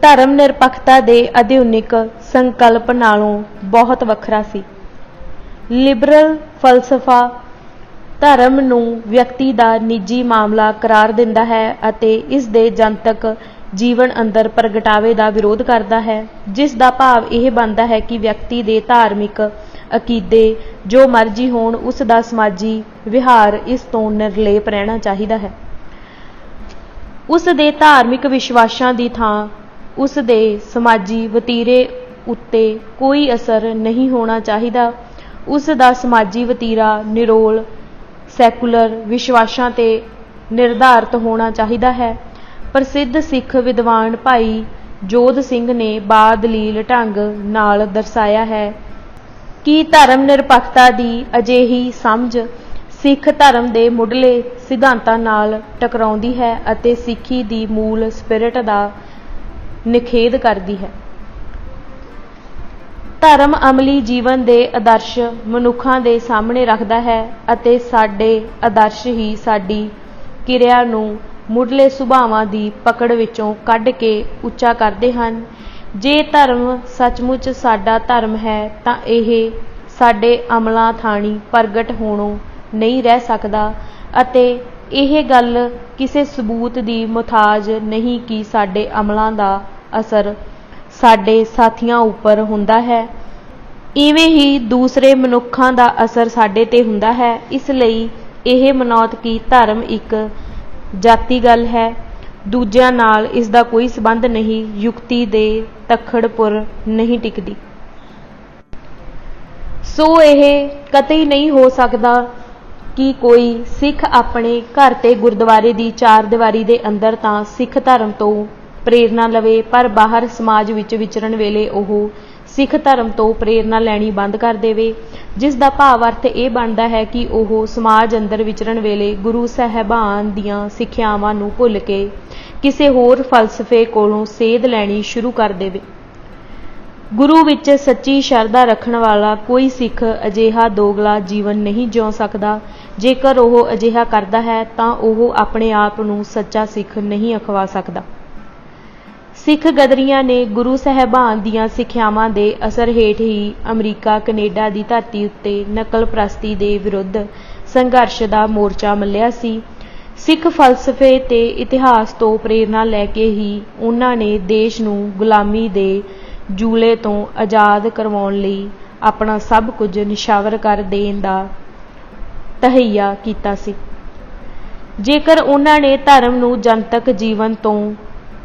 ਧਰਮ ਨਿਰਪੱਖਤਾ ਦੇ ਆਧੁਨਿਕ ਸੰਕਲਪ ਨਾਲੋਂ ਬਹੁਤ ਵੱਖਰਾ ਸੀ। ਲਿਬਰਲ ਫਲਸਫਾ ਧਰਮ ਨੂੰ ਵਿਅਕਤੀ ਦਾ ਨਿੱਜੀ ਮਾਮਲਾ ਕਰਾਰ ਦਿੰਦਾ ਹੈ ਅਤੇ ਇਸ ਦੇ ਜਨਤਕ ਜੀਵਨ ਅੰਦਰ ਪ੍ਰਗਟਾਵੇ ਦਾ ਵਿਰੋਧ ਕਰਦਾ ਹੈ, ਜਿਸ ਦਾ ਭਾਵ ਇਹ ਬਣਦਾ ਹੈ ਕਿ ਵਿਅਕਤੀ ਦੇ ਧਾਰਮਿਕ ਅਕੀਦੇ ਜੋ ਮਰਜ਼ੀ ਹੋਣ, ਉਸ ਦਾ ਸਮਾਜੀ ਵਿਹਾਰ ਇਸ ਤੋਂ ਨਿਰਲੇਪ ਰਹਿਣਾ ਚਾਹੀਦਾ ਹੈ। ਉਸ ਦੇ ਧਾਰਮਿਕ ਵਿਸ਼ਵਾਸਾਂ ਦੀ ਥਾਂ ਉਸ ਦੇ ਸਮਾਜੀ ਵਤੀਰੇ ਉੱਤੇ ਕੋਈ ਅਸਰ ਨਹੀਂ ਹੋਣਾ ਚਾਹੀਦਾ। ਉਸ ਦਾ ਸਮਾਜੀ ਵਤੀਰਾ ਨਿਰੋਲ ਸੈਕੂਲਰ ਵਿਸ਼ਵਾਸਾਂ ਤੇ ਨਿਰਧਾਰਤ ਹੋਣਾ ਚਾਹੀਦਾ ਹੈ। ਪ੍ਰਸਿੱਧ ਸਿੱਖ ਵਿਦਵਾਨ ਭਾਈ ਜੋਧ ਸਿੰਘ ਨੇ ਬਾਦਲੀਲ ਢੰਗ ਨਾਲ ਦਰਸਾਇਆ ਹੈ ਕਿ ਧਰਮ ਨਿਰਪੱਖਤਾ ਦੀ ਅਜਿਹੀ ਸਮਝ ਸਿੱਖ ਧਰਮ ਦੇ ਮੁੱਢਲੇ ਸਿਧਾਂਤਾਂ ਨਾਲ ਟਕਰਾਉਂਦੀ ਹੈ ਅਤੇ ਸਿੱਖੀ ਦੀ ਮੂਲ ਸਪਿਰਿਟ ਦਾ ਨਿਖੇਧ ਕਰਦੀ ਹੈ। ਧਰਮ ਅਮਲੀ ਜੀਵਨ ਦੇ ਆਦਰਸ਼ ਮਨੁੱਖਾਂ ਦੇ ਸਾਹਮਣੇ ਰੱਖਦਾ ਹੈ ਅਤੇ ਸਾਡੇ ਆਦਰਸ਼ ਹੀ ਸਾਡੀ ਕਿਰਿਆ ਨੂੰ ਮੁੱਢਲੇ ਸੁਭਾਵਾਂ ਦੀ ਪਕੜ ਵਿੱਚੋਂ ਕੱਢ ਕੇ ਉੱਚਾ ਕਰਦੇ ਹਨ। ਜੇ ਧਰਮ ਸੱਚਮੁੱਚ ਸਾਡਾ ਧਰਮ ਹੈ ਤਾਂ ਇਹ ਸਾਡੇ ਅਮਲਾਂ ਥਾਣੀ ਪ੍ਰਗਟ ਹੋਣੋਂ ਨਹੀਂ ਰਹਿ ਸਕਦਾ ਅਤੇ ਇਹ ਗੱਲ ਕਿਸੇ ਸਬੂਤ ਦੀ ਮੁਹਤਾਜ ਨਹੀਂ ਕਿ ਸਾਡੇ ਅਮਲਾਂ ਦਾ ਅਸਰ ਸਾਡੇ ਸਾਥੀਆਂ ਉੱਪਰ ਹੁੰਦਾ ਹੈ, ਇਵੇਂ ਹੀ ਦੂਸਰੇ ਮਨੁੱਖਾਂ ਦਾ ਅਸਰ ਸਾਡੇ ਤੇ ਹੁੰਦਾ ਹੈ। ਇਸ ਲਈ ਇਹ ਮਨੌਤ ਕਿ ਧਰਮ ਇੱਕ ਜਾਤੀ ਗੱਲ ਹੈ, ਦੂਜਿਆਂ ਨਾਲ ਇਸ ਦਾ ਕੋਈ ਸੰਬੰਧ ਨਹੀਂ, ਯੁਕਤੀ ਦੇ ਤੱਖੜਪੁਰ ਨਹੀਂ ਟਿਕਦੀ। ਸੋ ਇਹ ਕਤਈ ਨਹੀਂ ਹੋ ਸਕਦਾ ਕਿ ਕੋਈ ਸਿੱਖ ਆਪਣੇ ਘਰ ਤੇ ਗੁਰਦੁਆਰੇ ਦੀ ਚਾਰ ਦੀਵਾਰੀ ਦੇ ਅੰਦਰ ਤਾਂ ਸਿੱਖ ਧਰਮ ਤੋਂ ਪ੍ਰੇਰਨਾ ਲਵੇ, ਪਰ ਬਾਹਰ ਸਮਾਜ ਵਿੱਚ ਵਿਚਰਨ ਵੇਲੇ ਉਹ ਸਿੱਖ ਧਰਮ ਤੋਂ ਪ੍ਰੇਰਨਾ ਲੈਣੀ ਬੰਦ ਕਰ ਦੇਵੇ, ਜਿਸ ਦਾ ਭਾਵ ਅਰਥ ਇਹ ਬਣਦਾ ਹੈ ਕਿ ਉਹ ਸਮਾਜ ਅੰਦਰ ਵਿਚਰਨ ਵੇਲੇ ਗੁਰੂ ਸਾਹਿਬਾਨ ਦੀਆਂ ਸਿੱਖਿਆਵਾਂ ਨੂੰ ਭੁੱਲ ਕੇ ਕਿਸੇ ਹੋਰ ਫਲਸਫੇ ਕੋਲੋਂ ਸੇਧ ਲੈਣੀ ਸ਼ੁਰੂ ਕਰ ਦੇਵੇ। ਗੁਰੂ ਵਿੱਚ ਸੱਚੀ ਸ਼ਰਧਾ ਰੱਖਣ ਵਾਲਾ ਕੋਈ ਸਿੱਖ ਅਜਿਹਾ ਦੋਗਲਾ ਜੀਵਨ ਨਹੀਂ ਜਿਉ ਸਕਦਾ। ਜੇਕਰ ਉਹ ਅਜਿਹਾ ਕਰਦਾ ਹੈ ਤਾਂ ਉਹ ਆਪਣੇ ਆਪ ਨੂੰ ਸੱਚਾ ਸਿੱਖ ਨਹੀਂ ਅਖਵਾ ਸਕਦਾ। ਸਿੱਖ ਗਦਰੀਆਂ ਨੇ ਗੁਰੂ ਸਾਹਿਬਾਨ ਦੀਆਂ ਸਿੱਖਿਆਵਾਂ ਦੇ ਅਸਰ ਹੇਠ ਹੀ ਅਮਰੀਕਾ ਕੈਨੇਡਾ ਦੀ ਧਰਤੀ ਉੱਤੇ ਨਕਲ ਪ੍ਰਸਤੀ ਦੇ ਵਿਰੁੱਧ ਸੰਘਰਸ਼ ਦਾ ਮੋਰਚਾ ਮੱਲਿਆ ਸੀ। ਸਿੱਖ ਫਲਸਫੇ ਤੇ ਇਤਿਹਾਸ ਤੋਂ ਪ੍ਰੇਰਨਾ ਲੈ ਕੇ ਹੀ ਉਹਨਾਂ ਨੇ ਦੇਸ਼ ਨੂੰ ਗੁਲਾਮੀ ਦੇ ਜੂਲੇ ਤੋਂ ਆਜ਼ਾਦ ਕਰਵਾਉਣ ਲਈ ਆਪਣਾ ਸਭ ਕੁਝ ਨਿਸ਼ਾਵਰ ਕਰ ਦੇਣ ਦਾ ਤਹਈਆ ਕੀਤਾ ਸੀ। ਜੇਕਰ ਉਹਨਾਂ ਨੇ ਧਰਮ ਨੂੰ ਜਨਤਕ ਜੀਵਨ ਤੋਂ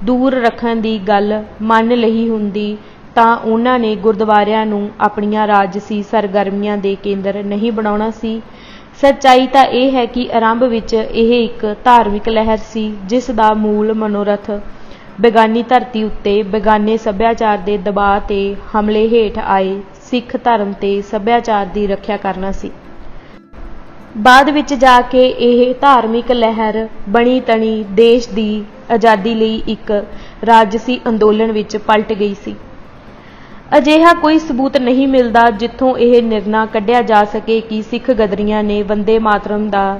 ਦੂਰ ਰੱਖਣ ਦੀ ਗੱਲ ਮੰਨ ਲਈ ਹੁੰਦੀ ਤਾਂ ਉਹਨਾਂ ਨੇ ਗੁਰਦੁਆਰਿਆਂ ਨੂੰ ਆਪਣੀਆਂ ਰਾਜਸੀ ਸਰਗਰਮੀਆਂ ਦੇ ਕੇਂਦਰ ਨਹੀਂ ਬਣਾਉਣਾ ਸੀ। ਸੱਚਾਈ ਤਾਂ ਇਹ ਹੈ ਕਿ ਆਰੰਭ ਵਿੱਚ ਇਹ ਇੱਕ ਧਾਰਮਿਕ ਲਹਿਰ ਸੀ, ਜਿਸ ਦਾ ਮੂਲ ਮਨੋਰਥ ਬੇਗਾਨੀ ਧਰਤੀ ਉੱਤੇ ਬੇਗਾਨੇ ਸੱਭਿਆਚਾਰ ਦੇ ਦਬਾਅ ਤੇ ਹਮਲੇ ਹੇਠ ਆਏ ਸਿੱਖ ਧਰਮ ਤੇ ਸੱਭਿਆਚਾਰ ਦੀ ਰੱਖਿਆ ਕਰਨਾ ਸੀ। ਬਾਅਦ ਵਿੱਚ ਜਾ ਕੇ ਇਹ ਧਾਰਮਿਕ ਲਹਿਰ ਬਣੀ ਤਣੀ ਦੇਸ਼ ਦੀ ਆਜ਼ਾਦੀ ਲਈ ਇੱਕ ਰਾਜਸੀ ਅੰਦੋਲਨ ਵਿੱਚ ਪਲਟ ਗਈ ਸੀ। ਅਜਿਹਾ ਕੋਈ ਸਬੂਤ ਨਹੀਂ ਮਿਲਦਾ ਜਿੱਥੋਂ ਇਹ ਨਿਰਣਾ ਕੱਢਿਆ ਜਾ ਸਕੇ ਕਿ ਸਿੱਖ ਗਦਰੀਆਂ ਨੇ ਵੰਦੇ ਮਾਤਰਮ ਦਾ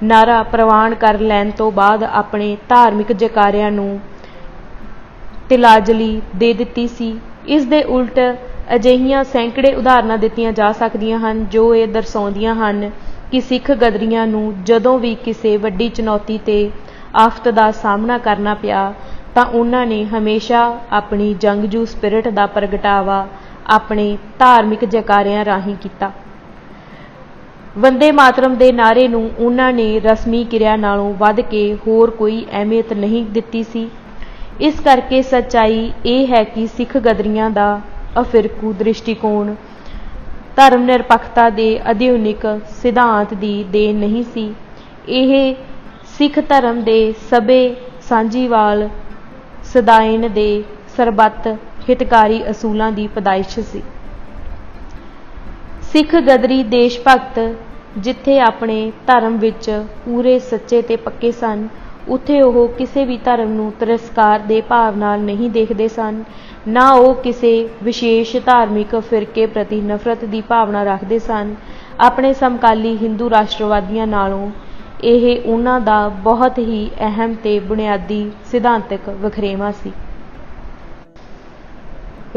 ਨਾਅਰਾ ਪ੍ਰਵਾਨ ਕਰ ਲੈਣ ਤੋਂ ਬਾਅਦ ਆਪਣੇ ਧਾਰਮਿਕ ਜੈਕਾਰਿਆਂ ਨੂੰ ਤਿਲਾਂਜਲੀ ਦੇ ਦਿੱਤੀ ਸੀ। ਇਸ ਦੇ ਉਲਟ ਅਜਿਹੀਆਂ ਸੈਂਕੜੇ ਉਦਾਹਰਨਾਂ ਦਿੱਤੀਆਂ ਜਾ ਸਕਦੀਆਂ ਹਨ ਜੋ ਇਹ ਦਰਸਾਉਂਦੀਆਂ ਹਨ ਕਿ ਸਿੱਖ ਗਦਰੀਆਂ ਨੂੰ ਜਦੋਂ ਵੀ ਕਿਸੇ ਵੱਡੀ ਚੁਣੌਤੀ ਤੇ ਆਫਤ ਦਾ ਸਾਹਮਣਾ ਕਰਨਾ ਪਿਆ ਤਾਂ ਉਹਨਾਂ ਨੇ ਹਮੇਸ਼ਾ ਆਪਣੀ ਜੰਗਜੂ ਸਪਿਰਿਟ ਦਾ ਪ੍ਰਗਟਾਵਾ ਆਪਣੇ ਧਾਰਮਿਕ ਜੈਕਾਰਿਆਂ ਰਾਹੀਂ ਕੀਤਾ। ਵੰਦੇ ਮਾਤਰਮ ਦੇ ਨਾਅਰੇ ਨੂੰ ਉਹਨਾਂ ਨੇ ਰਸਮੀ ਕਿਰਿਆ ਨਾਲੋਂ ਵੱਧ ਕੇ ਹੋਰ ਕੋਈ ਅਹਿਮੀਅਤ ਨਹੀਂ ਦਿੱਤੀ ਸੀ। ਇਸ ਕਰਕੇ ਸੱਚਾਈ ਇਹ ਹੈ ਕਿ ਸਿੱਖ ਗਦਰੀਆਂ ਦਾ ਅਫਿਰਕੂ ਦ੍ਰਿਸ਼ਟੀਕੋਣ ਧਰਮ ਨਿਰਪੱਖਤਾ ਦੇ ਆਧੁਨਿਕ ਸਿਧਾਂਤ ਦੀ ਦੇਣ ਨਹੀਂ ਸੀ। ਇਹ ਸਿੱਖ ਧਰਮ ਦੇ ਸਭੇ ਸਾਂਝੀਵਾਲ ਸਦਾਇਨ ਦੇ ਸਰਬੱਤ ਹਿਤਕਾਰੀ ਅਸੂਲਾਂ ਦੀ ਪੈਦਾਇਸ਼ ਸੀ। ਸਿੱਖ ਗਦਰੀ ਦੇਸ਼ ਭਗਤ ਜਿੱਥੇ ਆਪਣੇ ਧਰਮ ਵਿੱਚ ਪੂਰੇ ਸੱਚੇ ਤੇ ਪੱਕੇ ਸਨ, ਉੱਥੇ ਉਹ ਕਿਸੇ ਵੀ ਧਰਮ ਨੂੰ ਤਿਰਸਕਾਰ ਦੇ ਭਾਵ ਨਾਲ ਨਹੀਂ ਦੇਖਦੇ ਸਨ, ਨਾ ਉਹ ਕਿਸੇ ਵਿਸ਼ੇਸ਼ ਧਾਰਮਿਕ ਫਿਰਕੇ ਪ੍ਰਤੀ ਨਫ਼ਰਤ ਦੀ ਭਾਵਨਾ ਰੱਖਦੇ ਸਨ। ਆਪਣੇ ਸਮਕਾਲੀ ਹਿੰਦੂ ਰਾਸ਼ਟਰਵਾਦੀਆਂ ਨਾਲੋਂ ਇਹ ਉਹਨਾਂ ਦਾ ਬਹੁਤ ਹੀ ਅਹਿਮ ਤੇ ਬੁਨਿਆਦੀ ਸਿਧਾਂਤਕ ਵਖਰੇਵਾਂ ਸੀ।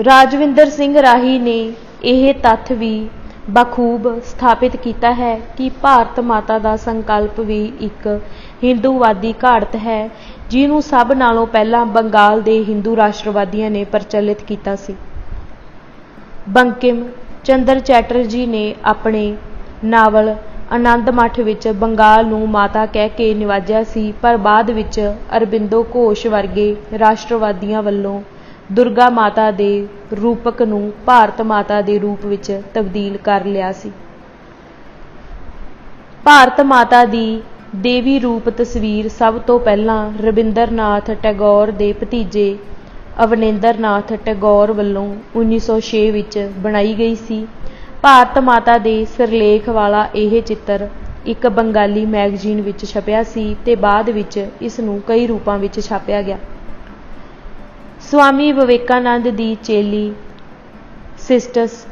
ਰਾਜਵਿੰਦਰ ਸਿੰਘ ਰਾਹੀ ਨੇ ਇਹ ਤੱਥ ਵੀ ਬਖੂਬ ਸਥਾਪਿਤ ਕੀਤਾ ਹੈ ਕਿ ਭਾਰਤ ਮਾਤਾ ਦਾ ਸੰਕਲਪ ਵੀ ਇੱਕ ਹਿੰਦੂਵਾਦੀ ਘਾੜਤ ਹੈ, ਜਿਹਨੂੰ ਸਭ ਨਾਲੋਂ ਪਹਿਲਾਂ ਬੰਗਾਲ ਦੇ ਹਿੰਦੂ ਰਾਸ਼ਟਰਵਾਦੀਆਂ ਨੇ ਪ੍ਰਚਲਿਤ ਕੀਤਾ ਸੀ। ਬੰਕਿਮ ਚੰਦਰ ਚੈਟਰਜੀ ਨੇ ਆਪਣੇ ਨਾਵਲ ਆਨੰਦ ਮਠ ਵਿੱਚ ਬੰਗਾਲ ਨੂੰ ਮਾਤਾ ਕਹਿ ਕੇ ਨਿਵਾਜਿਆ ਸੀ, ਪਰ ਬਾਅਦ ਵਿੱਚ ਅਰਬਿੰਦੋ ਘੋਸ਼ ਵਰਗੇ ਰਾਸ਼ਟਰਵਾਦੀਆਂ ਵੱਲੋਂ ਦੁਰਗਾ ਮਾਤਾ ਦੇ ਰੂਪਕ ਨੂੰ ਭਾਰਤ ਮਾਤਾ ਦੇ ਰੂਪ ਵਿੱਚ ਤਬਦੀਲ ਕਰ ਲਿਆ ਸੀ। ਭਾਰਤ ਮਾਤਾ ਦੀ ਦੇਵੀ ਰੂਪ ਤਸਵੀਰ ਸਭ ਤੋਂ ਪਹਿਲਾਂ ਰਬਿੰਦਰਨਾਥ ਟੈਗੋਰ ਦੇ ਭਤੀਜੇ ਅਵਨੇਂਦਰਨਾਥ ਟੈਗੋਰ ਵੱਲੋਂ 1906 ਵਿੱਚ ਬਣਾਈ ਗਈ ਸੀ। ਭਾਰਤ ਮਾਤਾ ਦੇ ਸਿਰਲੇਖ ਵਾਲਾ ਇਹ ਚਿੱਤਰ ਇੱਕ ਬੰਗਾਲੀ ਮੈਗਜ਼ੀਨ ਵਿੱਚ ਛਪਿਆ ਸੀ ਤੇ ਬਾਅਦ ਵਿੱਚ ਇਸ ਨੂੰ ਕਈ ਰੂਪਾਂ ਵਿੱਚ ਛਾਪਿਆ ਗਿਆ। ਸਵਾਮੀ ਵਿਵੇਕਾਨੰਦ ਦੀ ਚੇਲੀ ਸਿਸਟਸ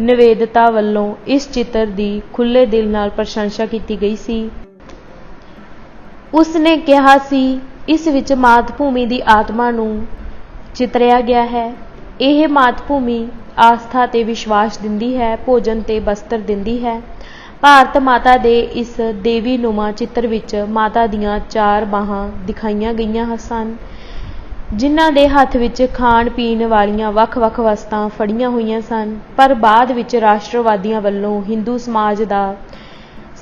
ਨਿਵੇਦਤਾ ਵੱਲੋਂ ਇਸ ਚਿੱਤਰ ਦੀ ਖੁੱਲ੍ਹੇ ਦਿਲ ਨਾਲ ਪ੍ਰਸ਼ੰਸਾ ਕੀਤੀ ਗਈ ਸੀ। ਉਸ ਨੇ ਕਿਹਾ ਸੀ, ਇਸ ਵਿੱਚ ਮਾਤ ਭੂਮੀ ਦੀ ਆਤਮਾ ਨੂੰ ਚਿਤਰਿਆ ਗਿਆ ਹੈ। ਇਹ ਮਾਤ ਭੂਮੀ ਆਸਥਾ ਤੇ ਵਿਸ਼ਵਾਸ ਦਿੰਦੀ ਹੈ, ਭੋਜਨ ਤੇ ਬਸਤਰ ਦਿੰਦੀ ਹੈ। ਭਾਰਤ ਮਾਤਾ ਦੇ ਇਸ ਦੇਵੀ ਨੁਮਾ ਚਿੱਤਰ ਵਿੱਚ ਮਾਤਾ ਦੀਆਂ 4 ਬਾਹਾਂ ਦਿਖਾਈਆਂ ਗਈਆਂ ਸਨ, ਜਿਨ੍ਹਾਂ ਦੇ ਹੱਥ ਵਿੱਚ ਖਾਣ ਪੀਣ ਵਾਲੀਆਂ ਵੱਖ-ਵੱਖ ਵਸਤਾਂ ਫੜੀਆਂ ਹੋਈਆਂ ਸਨ। ਪਰ ਬਾਅਦ ਵਿੱਚ ਰਾਸ਼ਟਰਵਾਦੀਆਂ ਵੱਲੋਂ ਹਿੰਦੂ ਸਮਾਜ ਦਾ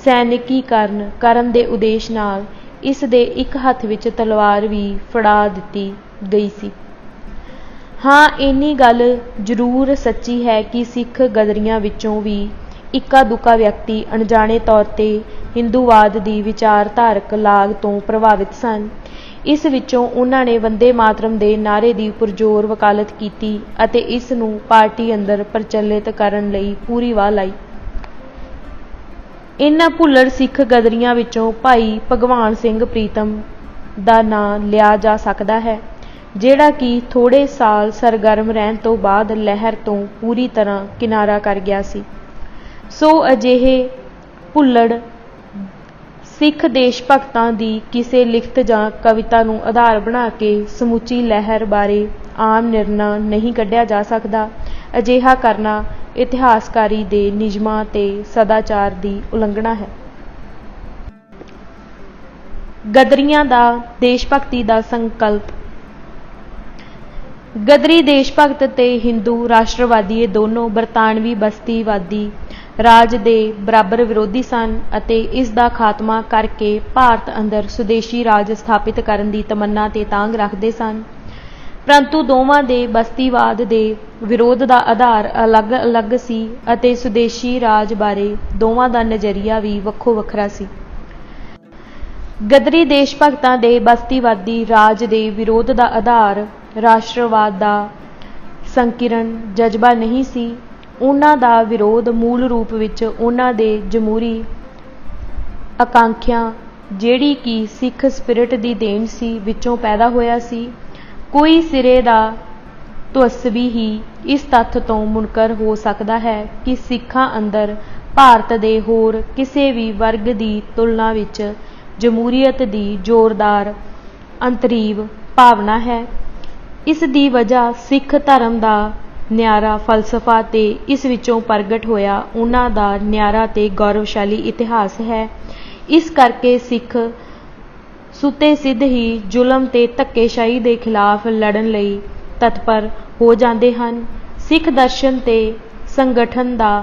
ਸੈਨਿਕੀਕਰਨ ਕਰਨ ਦੇ ਉਦੇਸ਼ ਨਾਲ ਇਸ ਦੇ ਇੱਕ ਹੱਥ ਵਿੱਚ ਤਲਵਾਰ ਵੀ ਫੜਾ ਦਿੱਤੀ ਗਈ ਸੀ। ਹਾਂ, ਇੰਨੀ ਗੱਲ ਜ਼ਰੂਰ ਸੱਚੀ ਹੈ ਕਿ ਸਿੱਖ ਗਦਰੀਆਂ ਵਿੱਚੋਂ ਵੀ ਇੱਕਾ ਦੁੱਕਾ ਵਿਅਕਤੀ ਅਣਜਾਣੇ ਤੌਰ ਤੇ ਹਿੰਦੂਵਾਦ ਦੀ ਵਿਚਾਰਧਾਰਕ ਲਾਗ ਤੋਂ ਪ੍ਰਭਾਵਿਤ ਸਨ। इस विचों उन्हां ने वंदे मातरम दे नारे की पुरजोर वकालत की अते इस नूं पार्टी अंदर प्रचलित करन लई पूरी वाह लाई। इन्हां भुल्लड़ सिख गदरियां विचों भाई भगवान सिंह प्रीतम दा नां लिया जा सकदा है, जिहड़ा कि थोड़े साल सरगर्म रहन तो बाद लहर तो पूरी तरह किनारा कर गया सी। सो अजिहे भुल्लड़ सिख देश भगतां दी किसी लिखत जां कविता नूं आधार बना के समूची लहर बारे आम निर्णय नहीं कढ़िया जा सकदा। अजिहा करना इतिहासकारी दे नियमां ते सदाचार दी उलंघना है। गदरियां दा देश भगती दा संकल्प। गदरी देश भगत ते हिंदू राष्ट्रवादी ये दोनों बरतानवी बस्तीवादी राज दे बराबर विरोधी सन अते इस दा खात्मा करके भारत अंदर सुदेशी राज स्थापित करन दी तमन्ना ते तांग रखदे सन। परंतु दोवां दे बस्तीवाद दे विरोध दा आधार अलग अलग सी अते सुदेशी राज बारे दोवां दा नज़रिया भी वक्खो वखरा सी। गदरी देश भगतां दे बस्तीवादी राज दे विरोध दा आधार राष्ट्रवाद दा संकीर्ण जज्बा नहीं सी। उन्हां दा विरोध मूल रूप विच उन्हां दे जमहूरी आकांक्षां जिहड़ी कि सिख स्पिरिट दी देन सी विचों पैदा होया सी। कोई सिरे दा तवस्वी ही इस तत्थ तो मुनकर हो सकदा है कि सिखां अंदर भारत दे होर किसी भी वर्ग दी तुलना विच जमहूरीयत दी जोरदार अंतरीव भावना है। इस दी वजह सिख धर्म दा न्यारा फलसफा ते इस विचों प्रगट होया उन्हां दा न्यारा ते गौरवशाली इतिहास है। इस करके सिख सुते सिद्ध ही जुलम ते धक्केशाही दे खिलाफ लड़न लई तत्पर हो जांदे हन। सिख दर्शन ते संगठन दा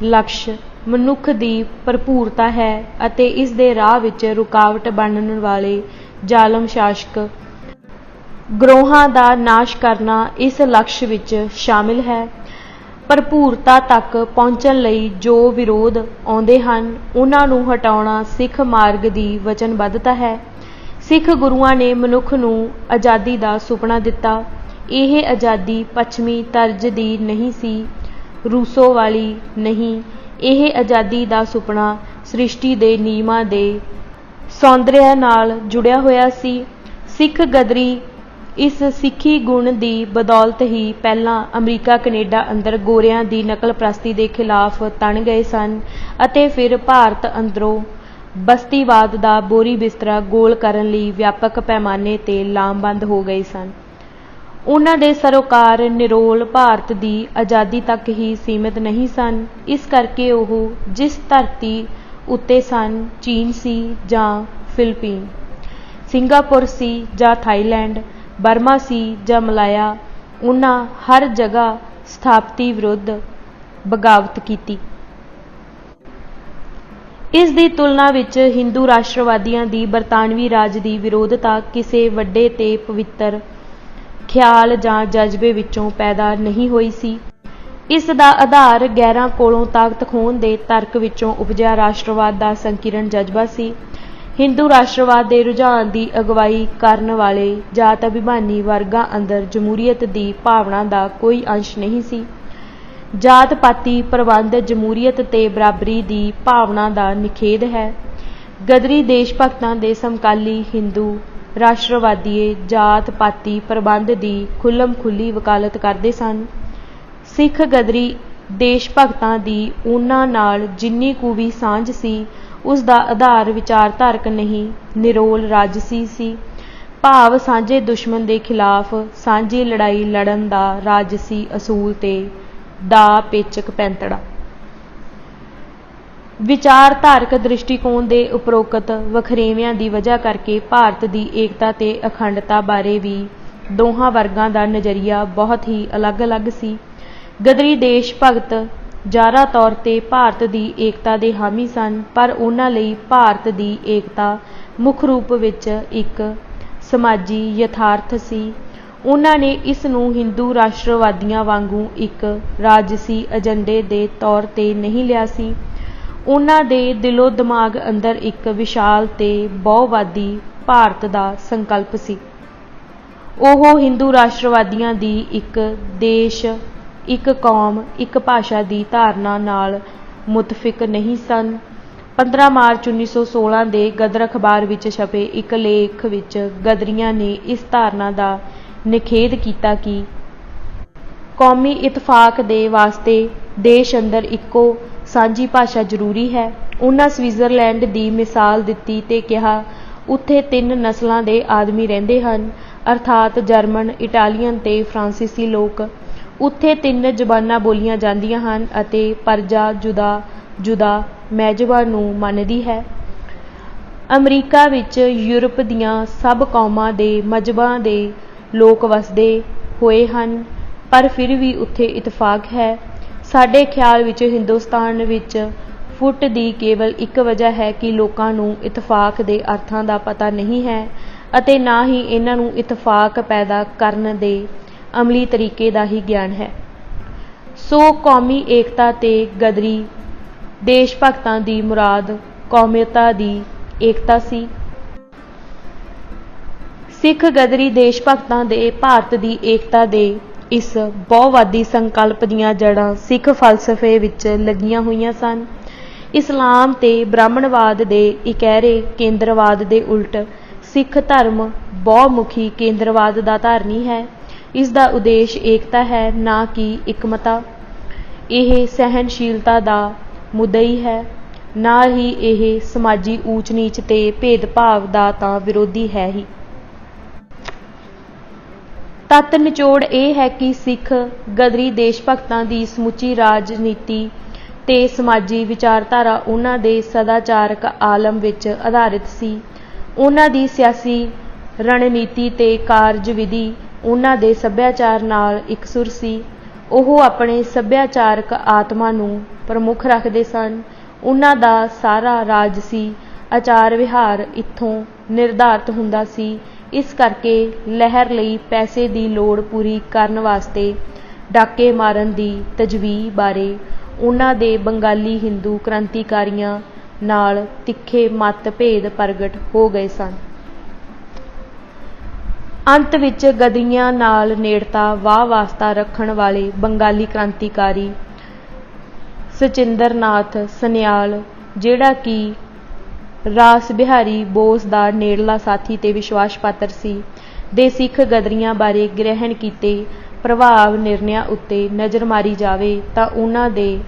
लक्ष्य मनुख दी भरपूरता है अते इस दे राह विच रुकावट बनन वाले जालम शासक ग्रोहां दा नाश करना इस लक्ष्य विच शामिल है। भरपूरता तक पहुंचण लई जो विरोध आउंदे हन उन्हां नूं हटाउणा सिख मार्ग दी वचनबद्धता है। सिख गुरुआं ने मनुख नूं आज़ादी दा सुपना दिता। यह आज़ादी पश्चिमी तर्ज दी नहीं सी, रूसो वाली नहीं। यह आज़ादी दा सुपना सृष्टि दे नियमां दे सौंदर्य नाल जुड़िया होया सी। सिख गदरी इस सिखी गुण की बदौलत ही पहला अमरीका कनेडा अंदर गोरियां की नकल प्रस्ती के खिलाफ तन गए सन अते फिर भारत अंदरों बस्तीवाद का बोरी बिस्तरा गोल करन लई व्यापक पैमाने ते लामबंद हो गए सन। उन्हां दे सरोकार निरोल भारत की आज़ादी तक ही सीमित नहीं सन। इस करके वो जिस धरती उत्ते सन, चीन सी जां फिलिपीन, सिंगापुर सी जां थाईलैंड, बर्मा सी जां मलाया, उन्हां हर जगह स्थापति विरुद्ध बगावत की। इस दी तुलना विच हिंदू राष्ट्रवादियों की बरतानवी राज की विरोधता किसी वड्डे ते पवित्र ख्याल जां जज्बे विचों पैदा नहीं हुई सी। इस दा आधार गैरां कोलों ताकत खोण दे तर्क विचों उपजिया राष्ट्रवाद का संकीर्ण जज्बा सी। हिंदू राष्ट्रवाद के रुझान की अगवाई करने वाले जात अभिमानी वर्गां अंदर जमहूरीयत की भावना का कोई अंश नहीं सी। जात पाती प्रबंध जमहूरीयत ते बराबरी की भावना का निखेध है। गदरी देश भगतां दे समकाली हिंदू राष्ट्रवादी जात पाती प्रबंध की खुल्लम खुल्ली वकालत करते सन। सिख गदरी देश भगतां की उन्हां नाल जिन्नी कु भी सांझ सी उसका आधार विचारधारक नहीं, निरोल राजसी सी। भाव सांझे दुश्मन के खिलाफ सांझी लड़ाई लड़न दा राजसी असूल ते दा पेचक पैंतड़ा। विचारधारक दृष्टिकोण के उपरोक्त वखरेवियां की वजह करके भारत की एकता ते अखंडता बारे भी दोहां वर्गां दा नज़रिया बहुत ही अलग अलग सी। गदरी देश भगत ज़ाहरा तौर ते भारत की एकता के हामी सन, पर उन्हां लई भारत की एकता मुख रूप विच एक समाजी यथार्थ सी। उन्हां ने इस नूं हिंदू राष्ट्रवादियों वांगू एक राजसी एजेंडे के तौर ते नहीं लिया सी। उन्हां दे दिलो दिमाग अंदर एक विशाल ते बहुवादी ਭਾਰਤ ਦਾ ਸੰਕਲਪ ਸੀ। ਉਹ ਹਿੰਦੂ ਰਾਸ਼ਟਰਵਾਦੀਆਂ ਦੀ ਇੱਕ ਦੇਸ਼, ਇੱਕ ਕੌਮ, ਇੱਕ ਭਾਸ਼ਾ ਦੀ ਧਾਰਨਾ ਨਾਲ ਮੁਤਫਿਕ ਨਹੀਂ ਸਨ। 15 ਮਾਰਚ 1916 ਦੇ ਗਦਰ ਅਖਬਾਰ ਵਿੱਚ ਛਪੇ ਇੱਕ ਲੇਖ ਵਿੱਚ ਗਦਰੀਆਂ ਨੇ ਇਸ ਧਾਰਨਾ ਦਾ ਨਿਖੇਧ ਕੀਤਾ ਕਿ ਕੌਮੀ ਇਤਫਾਕ ਦੇ ਵਾਸਤੇ ਦੇਸ਼ ਅੰਦਰ ਇੱਕੋ ਸਾਂਝੀ ਭਾਸ਼ਾ ਜ਼ਰੂਰੀ ਹੈ। ਉਹਨਾਂ ਸਵਿਟਜ਼ਰਲੈਂਡ ਦੀ ਮਿਸਾਲ ਦਿੱਤੀ ਤੇ ਕਿਹਾ, ਉੱਥੇ 3 ਨਸਲਾਂ ਦੇ ਆਦਮੀ ਰਹਿੰਦੇ ਹਨ, ਅਰਥਾਤ ਜਰਮਨ, ਇਟਾਲੀਅਨ ਤੇ ਫਰਾਂਸੀਸੀ ਲੋਕ। ਉੱਥੇ 3 ਜ਼ਬਾਨਾਂ ਬੋਲੀਆਂ ਜਾਂਦੀਆਂ ਹਨ ਅਤੇ ਪਰਜਾ ਜੁਦਾ ਮਹਿਜ਼ਬਾਂ ਨੂੰ ਮੰਨਦੀ ਹੈ। ਅਮਰੀਕਾ ਵਿੱਚ ਯੂਰਪ ਦੀਆਂ ਸਭ ਕੌਮਾਂ ਦੇ ਮਜ਼ਹਬਾਂ ਦੇ ਲੋਕ ਵਸਦੇ ਹੋਏ ਹਨ, ਪਰ ਫਿਰ ਵੀ ਉੱਥੇ ਇਤਫਾਕ ਹੈ। ਸਾਡੇ ਖਿਆਲ ਵਿੱਚ ਹਿੰਦੁਸਤਾਨ ਵਿੱਚ ਫੁੱਟ ਦੀ ਕੇਵਲ ਇੱਕ ਵਜ੍ਹਾ ਹੈ ਕਿ ਲੋਕਾਂ ਨੂੰ ਇਤਫਾਕ ਦੇ ਅਰਥਾਂ ਦਾ ਪਤਾ ਨਹੀਂ ਹੈ ਅਤੇ ਨਾ ਹੀ ਇਹਨਾਂ ਨੂੰ ਇਤਫਾਕ ਪੈਦਾ ਕਰਨ ਦੇ ਅਮਲੀ ਤਰੀਕੇ ਦਾ ਹੀ ਗਿਆਨ ਹੈ। ਸੋ ਕੌਮੀ ਏਕਤਾ ਤੇ ਗਦਰੀ ਦੇਸ਼ ਭਗਤਾਂ ਦੀ ਮੁਰਾਦ ਕੌਮੀਅਤਾਂ ਦੀ ਏਕਤਾ ਸੀ। ਸਿੱਖ ਗਦਰੀ ਦੇਸ਼ ਭਗਤਾਂ ਦੇ ਭਾਰਤ ਦੀ ਏਕਤਾ ਦੇ ਇਸ ਬਹੁਵਾਦੀ ਸੰਕਲਪ ਦੀਆਂ ਜੜ੍ਹਾਂ ਸਿੱਖ ਫਲਸਫੇ ਵਿੱਚ ਲੱਗੀਆਂ ਹੋਈਆਂ ਸਨ। ਇਸਲਾਮ ਤੇ ਬ੍ਰਾਹਮਣਵਾਦ ਦੇ ਇਕਹਿਰੇ ਕੇਂਦਰਵਾਦ ਦੇ ਉਲਟ ਸਿੱਖ ਧਰਮ ਬਹੁਮੁਖੀ ਕੇਂਦਰਵਾਦ ਦਾ ਧਾਰਨੀ ਹੈ। ਇਸ ਦਾ ਉਦੇਸ਼ ਏਕਤਾ ਹੈ, ਨਾ ਕਿ ਇਕਮਤਾ। ਇਹ ਸਹਿਣਸ਼ੀਲਤਾ ਦਾ ਮੁੱਦਈ ਹੈ, ਨਾ ਹੀ ਇਹ ਸਮਾਜੀ ਊਚ ਨੀਚ ਤੇ ਭੇਦਭਾਵ ਦਾ ਤਾਂ ਵਿਰੋਧੀ ਹੈ ਹੀ। ਤੱਤ ਨਿਚੋੜ ਇਹ ਹੈ ਕਿ ਸਿੱਖ ਗਦਰੀ ਦੇਸ਼ ਭਗਤਾਂ ਦੀ ਸਮੁੱਚੀ ਰਾਜਨੀਤੀ ਤੇ ਸਮਾਜੀ ਵਿਚਾਰਧਾਰਾ ਉਹਨਾਂ ਦੇ ਸਦਾਚਾਰਕ ਆਲਮ ਵਿੱਚ ਆਧਾਰਿਤ ਸੀ। ਉਹਨਾਂ ਦੀ ਸਿਆਸੀ ਰਣਨੀਤੀ ਤੇ ਕਾਰਜ ਵਿਧੀ ਉਹਨਾਂ ਦੇ ਸੱਭਿਆਚਾਰ ਨਾਲ ਇਕਸੁਰ ਸੀ। ਉਹ ਆਪਣੇ ਸੱਭਿਆਚਾਰਕ ਆਤਮਾ ਨੂੰ ਪ੍ਰਮੁੱਖ ਰੱਖਦੇ ਸਨ। ਉਹਨਾਂ ਦਾ ਸਾਰਾ ਰਾਜਸੀ ਆਚਾਰ ਵਿਹਾਰ ਇੱਥੋਂ ਨਿਰਧਾਰਤ ਹੁੰਦਾ ਸੀ। ਇਸ ਕਰਕੇ ਲਹਿਰ ਲਈ ਪੈਸੇ ਦੀ ਲੋੜ ਪੂਰੀ ਕਰਨ ਵਾਸਤੇ ਡਾਕੇ ਮਾਰਨ ਦੀ ਤਜਵੀਜ਼ ਬਾਰੇ ਉਹਨਾਂ ਦੇ ਬੰਗਾਲੀ ਹਿੰਦੂ ਕ੍ਰਾਂਤੀਕਾਰੀਆਂ ਨਾਲ ਤਿੱਖੇ ਮਤਭੇਦ ਪ੍ਰਗਟ ਹੋ ਗਏ ਸਨ। ਅੰਤ ਵਿੱਚ ਗਦਰੀਆਂ ਨਾਲ ਨੇੜਤਾ ਵਾਹ ਵਾਸਤਾ ਰੱਖਣ ਵਾਲੇ ਬੰਗਾਲੀ ਕ੍ਰਾਂਤੀਕਾਰੀ ਸਚਿੰਦਰਨਾਥ ਸਨਿਆਲ, ਜਿਹੜਾ ਕਿ ਰਾਸ ਬਿਹਾਰੀ ਬੋਸ ਦਾ ਨੇੜਲਾ ਸਾਥੀ ਤੇ ਵਿਸ਼ਵਾਸ ਪਾਤਰ ਸੀ, ਦੇ ਸਿੱਖ ਗਦਰੀਆਂ ਬਾਰੇ ਗ੍ਰਹਿਣ ਕੀਤੇ ਪ੍ਰਭਾਵ ਨਿਰਣਿਆਂ ਉੱਤੇ ਨਜ਼ਰ ਮਾਰੀ ਜਾਵੇ ਤਾਂ ਉਹਨਾਂ ਦੇ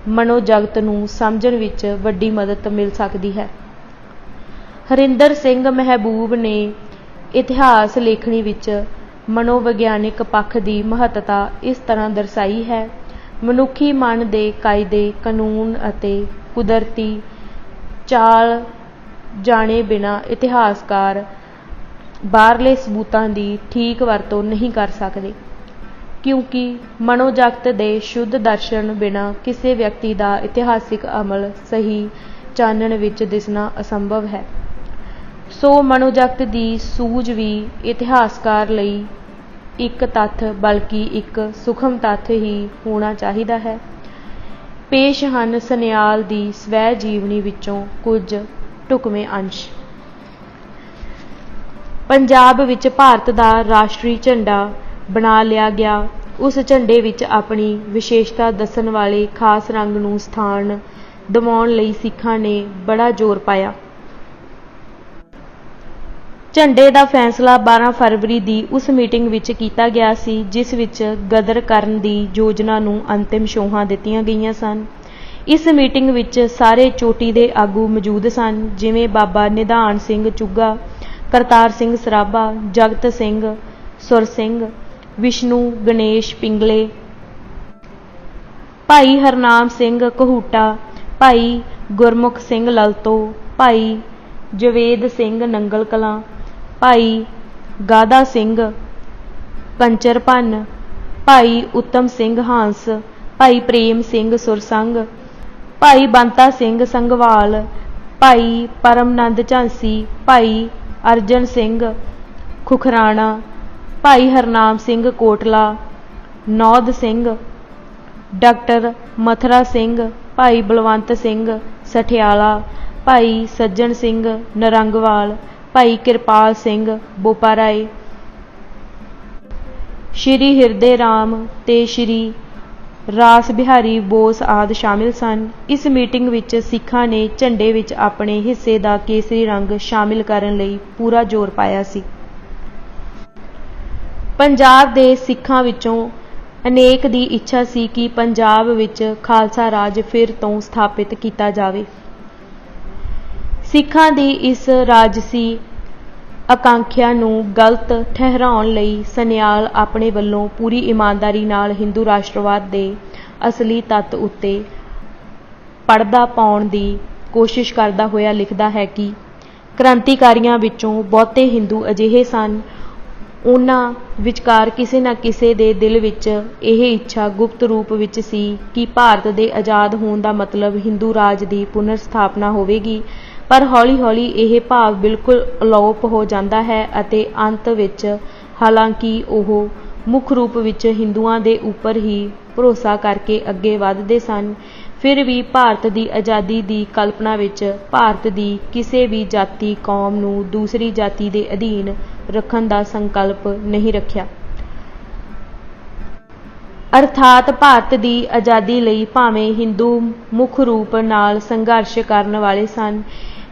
ਮਨੋਜਗਤ ਨੂੰ ਸਮਝਣ ਵਿੱਚ ਵੱਡੀ ਮਦਦ ਮਿਲ ਸਕਦੀ ਹੈ। ਹਰਿੰਦਰ ਸਿੰਘ ਮਹਿਬੂਬ ਨੇ ਇਤਿਹਾਸ ਲੇਖਣੀ ਵਿੱਚ ਮਨੋਵਿਗਿਆਨਿਕ ਪੱਖ ਦੀ ਮਹੱਤਤਾ ਇਸ ਤਰ੍ਹਾਂ ਦਰਸਾਈ ਹੈ। ਮਨੁੱਖੀ ਮਨ ਦੇ ਕਾਇਦੇ ਕਾਨੂੰਨ ਅਤੇ ਕੁਦਰਤੀ ਚਾਲ ਜਾਣੇ ਬਿਨਾਂ ਇਤਿਹਾਸਕਾਰ ਬਾਹਰਲੇ ਸਬੂਤਾਂ ਦੀ ਠੀਕ ਵਰਤੋਂ ਨਹੀਂ ਕਰ ਸਕਦੇ, ਕਿਉਂਕਿ ਮਨੋਜਗਤ ਦੇ ਸ਼ੁੱਧ ਦਰਸ਼ਨ ਬਿਨਾਂ ਕਿਸੇ ਵਿਅਕਤੀ ਦਾ ਇਤਿਹਾਸਿਕ ਅਮਲ ਸਹੀ ਚਾਨਣ ਵਿੱਚ ਦਿਸਣਾ ਅਸੰਭਵ ਹੈ। ਸੋ ਮਨੋਜਗਤ ਦੀ ਸੂਝ ਵੀ ਇਤਿਹਾਸਕਾਰ ਲਈ ਇੱਕ ਤੱਥ ਬਲਕਿ ਇੱਕ ਸੂਖਮ ਤੱਥ ਹੀ ਹੋਣਾ ਚਾਹੀਦਾ ਹੈ। ਪੇਸ਼ ਹਨ ਸਨਿਆਲ ਦੀ ਸਵੈ ਜੀਵਨੀ ਵਿੱਚੋਂ ਕੁਝ ਢੁਕਵੇਂ ਅੰਸ਼। ਪੰਜਾਬ ਵਿੱਚ ਭਾਰਤ ਦਾ ਰਾਸ਼ਟਰੀ ਝੰਡਾ ਬਣਾ ਲਿਆ ਗਿਆ। ਉਸ ਝੰਡੇ ਵਿੱਚ ਆਪਣੀ ਵਿਸ਼ੇਸ਼ਤਾ ਦੱਸਣ ਵਾਲੇ ਖਾਸ ਰੰਗ ਨੂੰ ਸਥਾਨ ਦਿਵਾਉਣ ਲਈ ਸਿੱਖਾਂ ਨੇ ਬੜਾ ਜ਼ੋਰ ਪਾਇਆ। ਝੰਡੇ ਦਾ ਫੈਸਲਾ 12 ਫਰਵਰੀ ਦੀ ਉਸ ਮੀਟਿੰਗ ਵਿੱਚ ਕੀਤਾ ਗਿਆ ਸੀ, ਜਿਸ ਵਿੱਚ ਗਦਰ ਕਰਨ ਦੀ ਯੋਜਨਾ ਨੂੰ ਅੰਤਿਮ ਛੋਹਾਂ ਦਿੱਤੀਆਂ ਗਈਆਂ ਸਨ। ਇਸ ਮੀਟਿੰਗ ਵਿੱਚ ਸਾਰੇ ਚੋਟੀ ਦੇ ਆਗੂ ਮੌਜੂਦ ਸਨ, ਜਿਵੇਂ ਬਾਬਾ ਨਿਧਾਨ ਸਿੰਘ ਚੁੱਗਾ, ਕਰਤਾਰ ਸਿੰਘ ਸਰਾਭਾ, ਜਗਤ ਸਿੰਘ ਸੁਰ ਸਿੰਘ, ਵਿਸ਼ਨੂੰ ਗਣੇਸ਼ ਪਿੰਗਲੇ, ਭਾਈ ਹਰਨਾਮ ਸਿੰਘ ਘਹੂਟਾ, ਭਾਈ ਗੁਰਮੁਖ ਸਿੰਘ ਲਲਤੋ, ਭਾਈ ਜਵੇਦ ਸਿੰਘ ਨੰਗਲ ਕਲਾਂ, ਭਾਈ ਗਾਦਾ ਸਿੰਘ ਕੰਚਰ ਭੰਨ, ਭਾਈ ਉੱਤਮ ਸਿੰਘ ਹਾਂਸ, ਭਾਈ ਪ੍ਰੇਮ ਸਿੰਘ ਸੁਰਸੰਘ, ਭਾਈ ਬੰਤਾ ਸਿੰਘ ਸੰਘਵਾਲ, ਭਾਈ ਪਰਮਨੰਦ ਝਾਂਸੀ, ਭਾਈ ਅਰਜਨ ਸਿੰਘ ਖੁਖਰਾਣਾ, ਭਾਈ ਹਰਨਾਮ ਸਿੰਘ ਕੋਟਲਾ, ਨੌਦ ਸਿੰਘ, ਡਾਕਟਰ ਮਥਰਾ ਸਿੰਘ, ਭਾਈ ਬਲਵੰਤ ਸਿੰਘ ਸਠਿਆਲਾ, ਭਾਈ ਸੱਜਣ ਸਿੰਘ ਨਰੰਗਵਾਲ, ਭਾਈ ਕਿਰਪਾਲ ਸਿੰਘ ਬੋਪਾਰਾਏ, ਸ਼੍ਰੀ ਹਿਰਦੇ ਰਾਮ ਤੇ ਸ਼੍ਰੀ ਰਾਸ ਬਿਹਾਰੀ ਬੋਸ ਆਦਿ ਸ਼ਾਮਿਲ ਸਨ। ਇਸ ਮੀਟਿੰਗ ਵਿੱਚ ਸਿੱਖਾਂ ਨੇ ਝੰਡੇ ਵਿੱਚ ਆਪਣੇ ਹਿੱਸੇ ਦਾ ਕੇਸਰੀ ਰੰਗ ਸ਼ਾਮਿਲ ਕਰਨ ਲਈ ਪੂਰਾ ਜ਼ੋਰ ਪਾਇਆ ਸੀ। ਪੰਜਾਬ ਦੇ ਸਿੱਖਾਂ ਵਿੱਚੋਂ ਅਨੇਕ ਦੀ ਇੱਛਾ ਸੀ ਕਿ ਪੰਜਾਬ ਵਿੱਚ ਖਾਲਸਾ ਰਾਜ ਫਿਰ ਤੋਂ ਸਥਾਪਿਤ ਕੀਤਾ ਜਾਵੇ। ਸਿੱਖਾਂ ਦੀ ਇਸ ਰਾਜਸੀ ਆਕਾਂਖਿਆ ਨੂੰ ਗਲਤ ਠਹਿਰਾਉਣ ਲਈ ਸਨਿਆਲ ਆਪਣੇ ਵੱਲੋਂ ਪੂਰੀ ਇਮਾਨਦਾਰੀ ਨਾਲ ਹਿੰਦੂ ਰਾਸ਼ਟਰਵਾਦ ਦੇ ਅਸਲੀ ਤੱਤ ਉੱਤੇ ਪਰਦਾ ਪਾਉਣ ਦੀ ਕੋਸ਼ਿਸ਼ ਕਰਦਾ ਹੋਇਆ ਲਿਖਦਾ ਹੈ ਕਿ ਕ੍ਰਾਂਤੀਕਾਰੀਆਂ ਵਿੱਚੋਂ ਬਹੁਤੇ ਹਿੰਦੂ ਅਜਿਹੇ ਸਨ, ਉਹਨਾਂ ਵਿਚਕਾਰ ਕਿਸੇ ਨਾ ਕਿਸੇ ਦੇ ਦਿਲ ਵਿੱਚ ਇਹ ਇੱਛਾ ਗੁਪਤ ਰੂਪ ਵਿੱਚ ਸੀ ਕਿ ਭਾਰਤ ਦੇ ਆਜ਼ਾਦ ਹੋਣ ਦਾ ਮਤਲਬ ਹਿੰਦੂ ਰਾਜ ਦੀ ਪੁਨਰ ਸਥਾਪਨਾ ਹੋਵੇਗੀ, ਪਰ ਹੌਲੀ-ਹੌਲੀ ਇਹ ਭਾਵ ਬਿਲਕੁਲ ਅਲੋਪ ਹੋ ਜਾਂਦਾ ਹੈ ਅਤੇ ਅੰਤ ਵਿੱਚ ਹਾਲਾਂਕਿ ਉਹ ਮੁੱਖ ਰੂਪ ਵਿੱਚ ਹਿੰਦੂਆਂ ਦੇ ਉੱਪਰ ਹੀ ਭਰੋਸਾ ਕਰਕੇ ਅੱਗੇ ਵਧਦੇ ਸਨ, ਫਿਰ ਵੀ ਭਾਰਤ ਦੀ ਆਜ਼ਾਦੀ ਦੀ ਕਲਪਨਾ ਵਿੱਚ ਭਾਰਤ ਦੀ ਕਿਸੇ ਵੀ ਜਾਤੀ ਕੌਮ ਨੂੰ ਦੂਸਰੀ ਜਾਤੀ ਦੇ ਅਧੀਨ ਰੱਖਣ ਦਾ ਸੰਕਲਪ ਨਹੀਂ ਰੱਖਿਆ। ਅਰਥਾਤ ਭਾਰਤ ਦੀ ਆਜ਼ਾਦੀ ਲਈ ਭਾਵੇਂ ਹਿੰਦੂ ਮੁੱਖ ਰੂਪ ਨਾਲ ਸੰਘਰਸ਼ ਕਰਨ ਵਾਲੇ ਸਨ,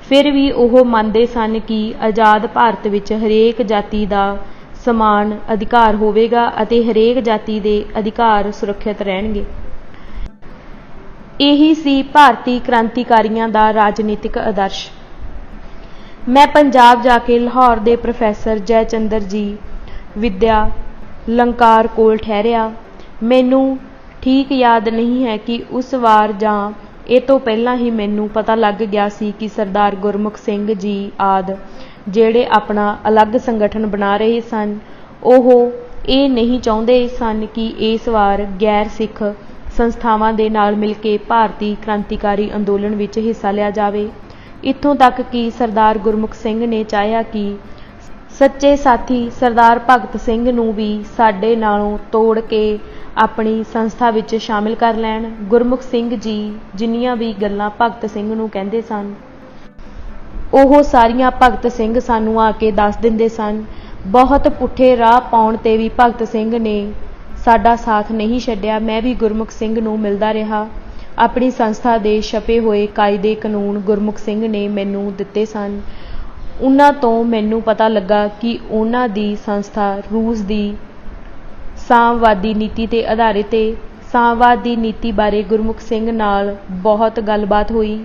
ਫਿਰ ਵੀ ਉਹ ਮੰਨਦੇ ਸਨ ਕਿ ਆਜ਼ਾਦ ਭਾਰਤ ਵਿੱਚ ਹਰੇਕ ਜਾਤੀ ਦਾ ਸਮਾਨ ਅਧਿਕਾਰ ਹੋਵੇਗਾ ਅਤੇ ਹਰੇਕ ਜਾਤੀ ਦੇ ਅਧਿਕਾਰ ਸੁਰੱਖਿਅਤ ਰਹਿਣਗੇ। ਇਹੀ ਸੀ ਭਾਰਤੀ ਕ੍ਰਾਂਤੀਕਾਰੀਆਂ ਦਾ ਰਾਜਨੀਤਿਕ ਆਦਰਸ਼। ਮੈਂ ਪੰਜਾਬ ਜਾ ਕੇ ਲਾਹੌਰ ਦੇ ਪ੍ਰੋਫੈਸਰ ਜੈਚੰਦਰ ਜੀ ਵਿਦਿਆ ਲੰਕਾਰ ਕੋਲ ਠਹਿਰਿਆ। ਮੈਨੂੰ ਠੀਕ ਯਾਦ ਨਹੀਂ ਹੈ ਕਿ ਉਸ ਵਾਰ ਜਾਂ ਇਹ ਤੋਂ ਪਹਿਲਾਂ ਹੀ ਮੈਨੂੰ ਪਤਾ ਲੱਗ ਗਿਆ ਸੀ ਕਿ ਸਰਦਾਰ ਗੁਰਮੁਖ ਸਿੰਘ ਜੀ ਆਦਿ ਜਿਹੜੇ ਆਪਣਾ ਅਲੱਗ ਸੰਗਠਨ ਬਣਾ ਰਹੇ ਸਨ, ਉਹ ਇਹ ਨਹੀਂ ਚਾਹੁੰਦੇ ਸਨ ਕਿ ਇਸ ਵਾਰ ਗੈਰ ਸਿੱਖ ਸੰਸਥਾਵਾਂ ਦੇ ਨਾਲ ਮਿਲ ਕੇ ਭਾਰਤੀ ਕ੍ਰਾਂਤੀਕਾਰੀ ਅੰਦੋਲਨ ਵਿੱਚ ਹਿੱਸਾ ਲਿਆ ਜਾਵੇ। ਇੱਥੋਂ ਤੱਕ ਕਿ ਸਰਦਾਰ ਗੁਰਮੁਖ ਸਿੰਘ ਨੇ ਚਾਹਿਆ ਕਿ ਸੱਚੇ ਸਾਥੀ ਸਰਦਾਰ ਭਗਤ ਸਿੰਘ ਨੂੰ ਵੀ ਸਾਡੇ ਨਾਲੋਂ ਤੋੜ ਕੇ ਆਪਣੀ ਸੰਸਥਾ ਵਿੱਚ ਸ਼ਾਮਿਲ ਕਰ ਲੈਣ। ਗੁਰਮੁਖ ਸਿੰਘ ਜੀ ਜਿੰਨੀਆਂ ਵੀ ਗੱਲਾਂ ਭਗਤ ਸਿੰਘ ਨੂੰ ਕਹਿੰਦੇ ਸਨ, ਉਹ ਸਾਰੀਆਂ ਭਗਤ ਸਿੰਘ ਸਾਨੂੰ ਆ ਕੇ ਦੱਸ ਦਿੰਦੇ ਸਨ। ਬਹੁਤ ਪੁੱਠੇ ਰਾਹ ਪਾਉਣ 'ਤੇ ਵੀ ਭਗਤ ਸਿੰਘ ਨੇ ਸਾਡਾ ਸਾਥ ਨਹੀਂ ਛੱਡਿਆ। ਮੈਂ ਵੀ ਗੁਰਮੁਖ ਸਿੰਘ ਨੂੰ ਮਿਲਦਾ ਰਿਹਾ। ਆਪਣੀ ਸੰਸਥਾ ਦੇ ਛਪੇ ਹੋਏ ਕਾਇਦੇ ਕਾਨੂੰਨ ਗੁਰਮੁਖ ਸਿੰਘ ਨੇ ਮੈਨੂੰ ਦਿੱਤੇ ਸਨ। ਉਹਨਾਂ ਤੋਂ ਮੈਨੂੰ ਪਤਾ ਲੱਗਾ ਕਿ ਉਹਨਾਂ ਦੀ ਸੰਸਥਾ ਰੂਸ ਦੀ ਸਾਮਵਾਦੀ ਨੀਤੀ 'ਤੇ ਆਧਾਰਿਤ ਹੈ। ਸਾਮਵਾਦੀ ਨੀਤੀ ਬਾਰੇ ਗੁਰਮੁਖ ਸਿੰਘ ਨਾਲ ਬਹੁਤ ਗੱਲਬਾਤ ਹੋਈ।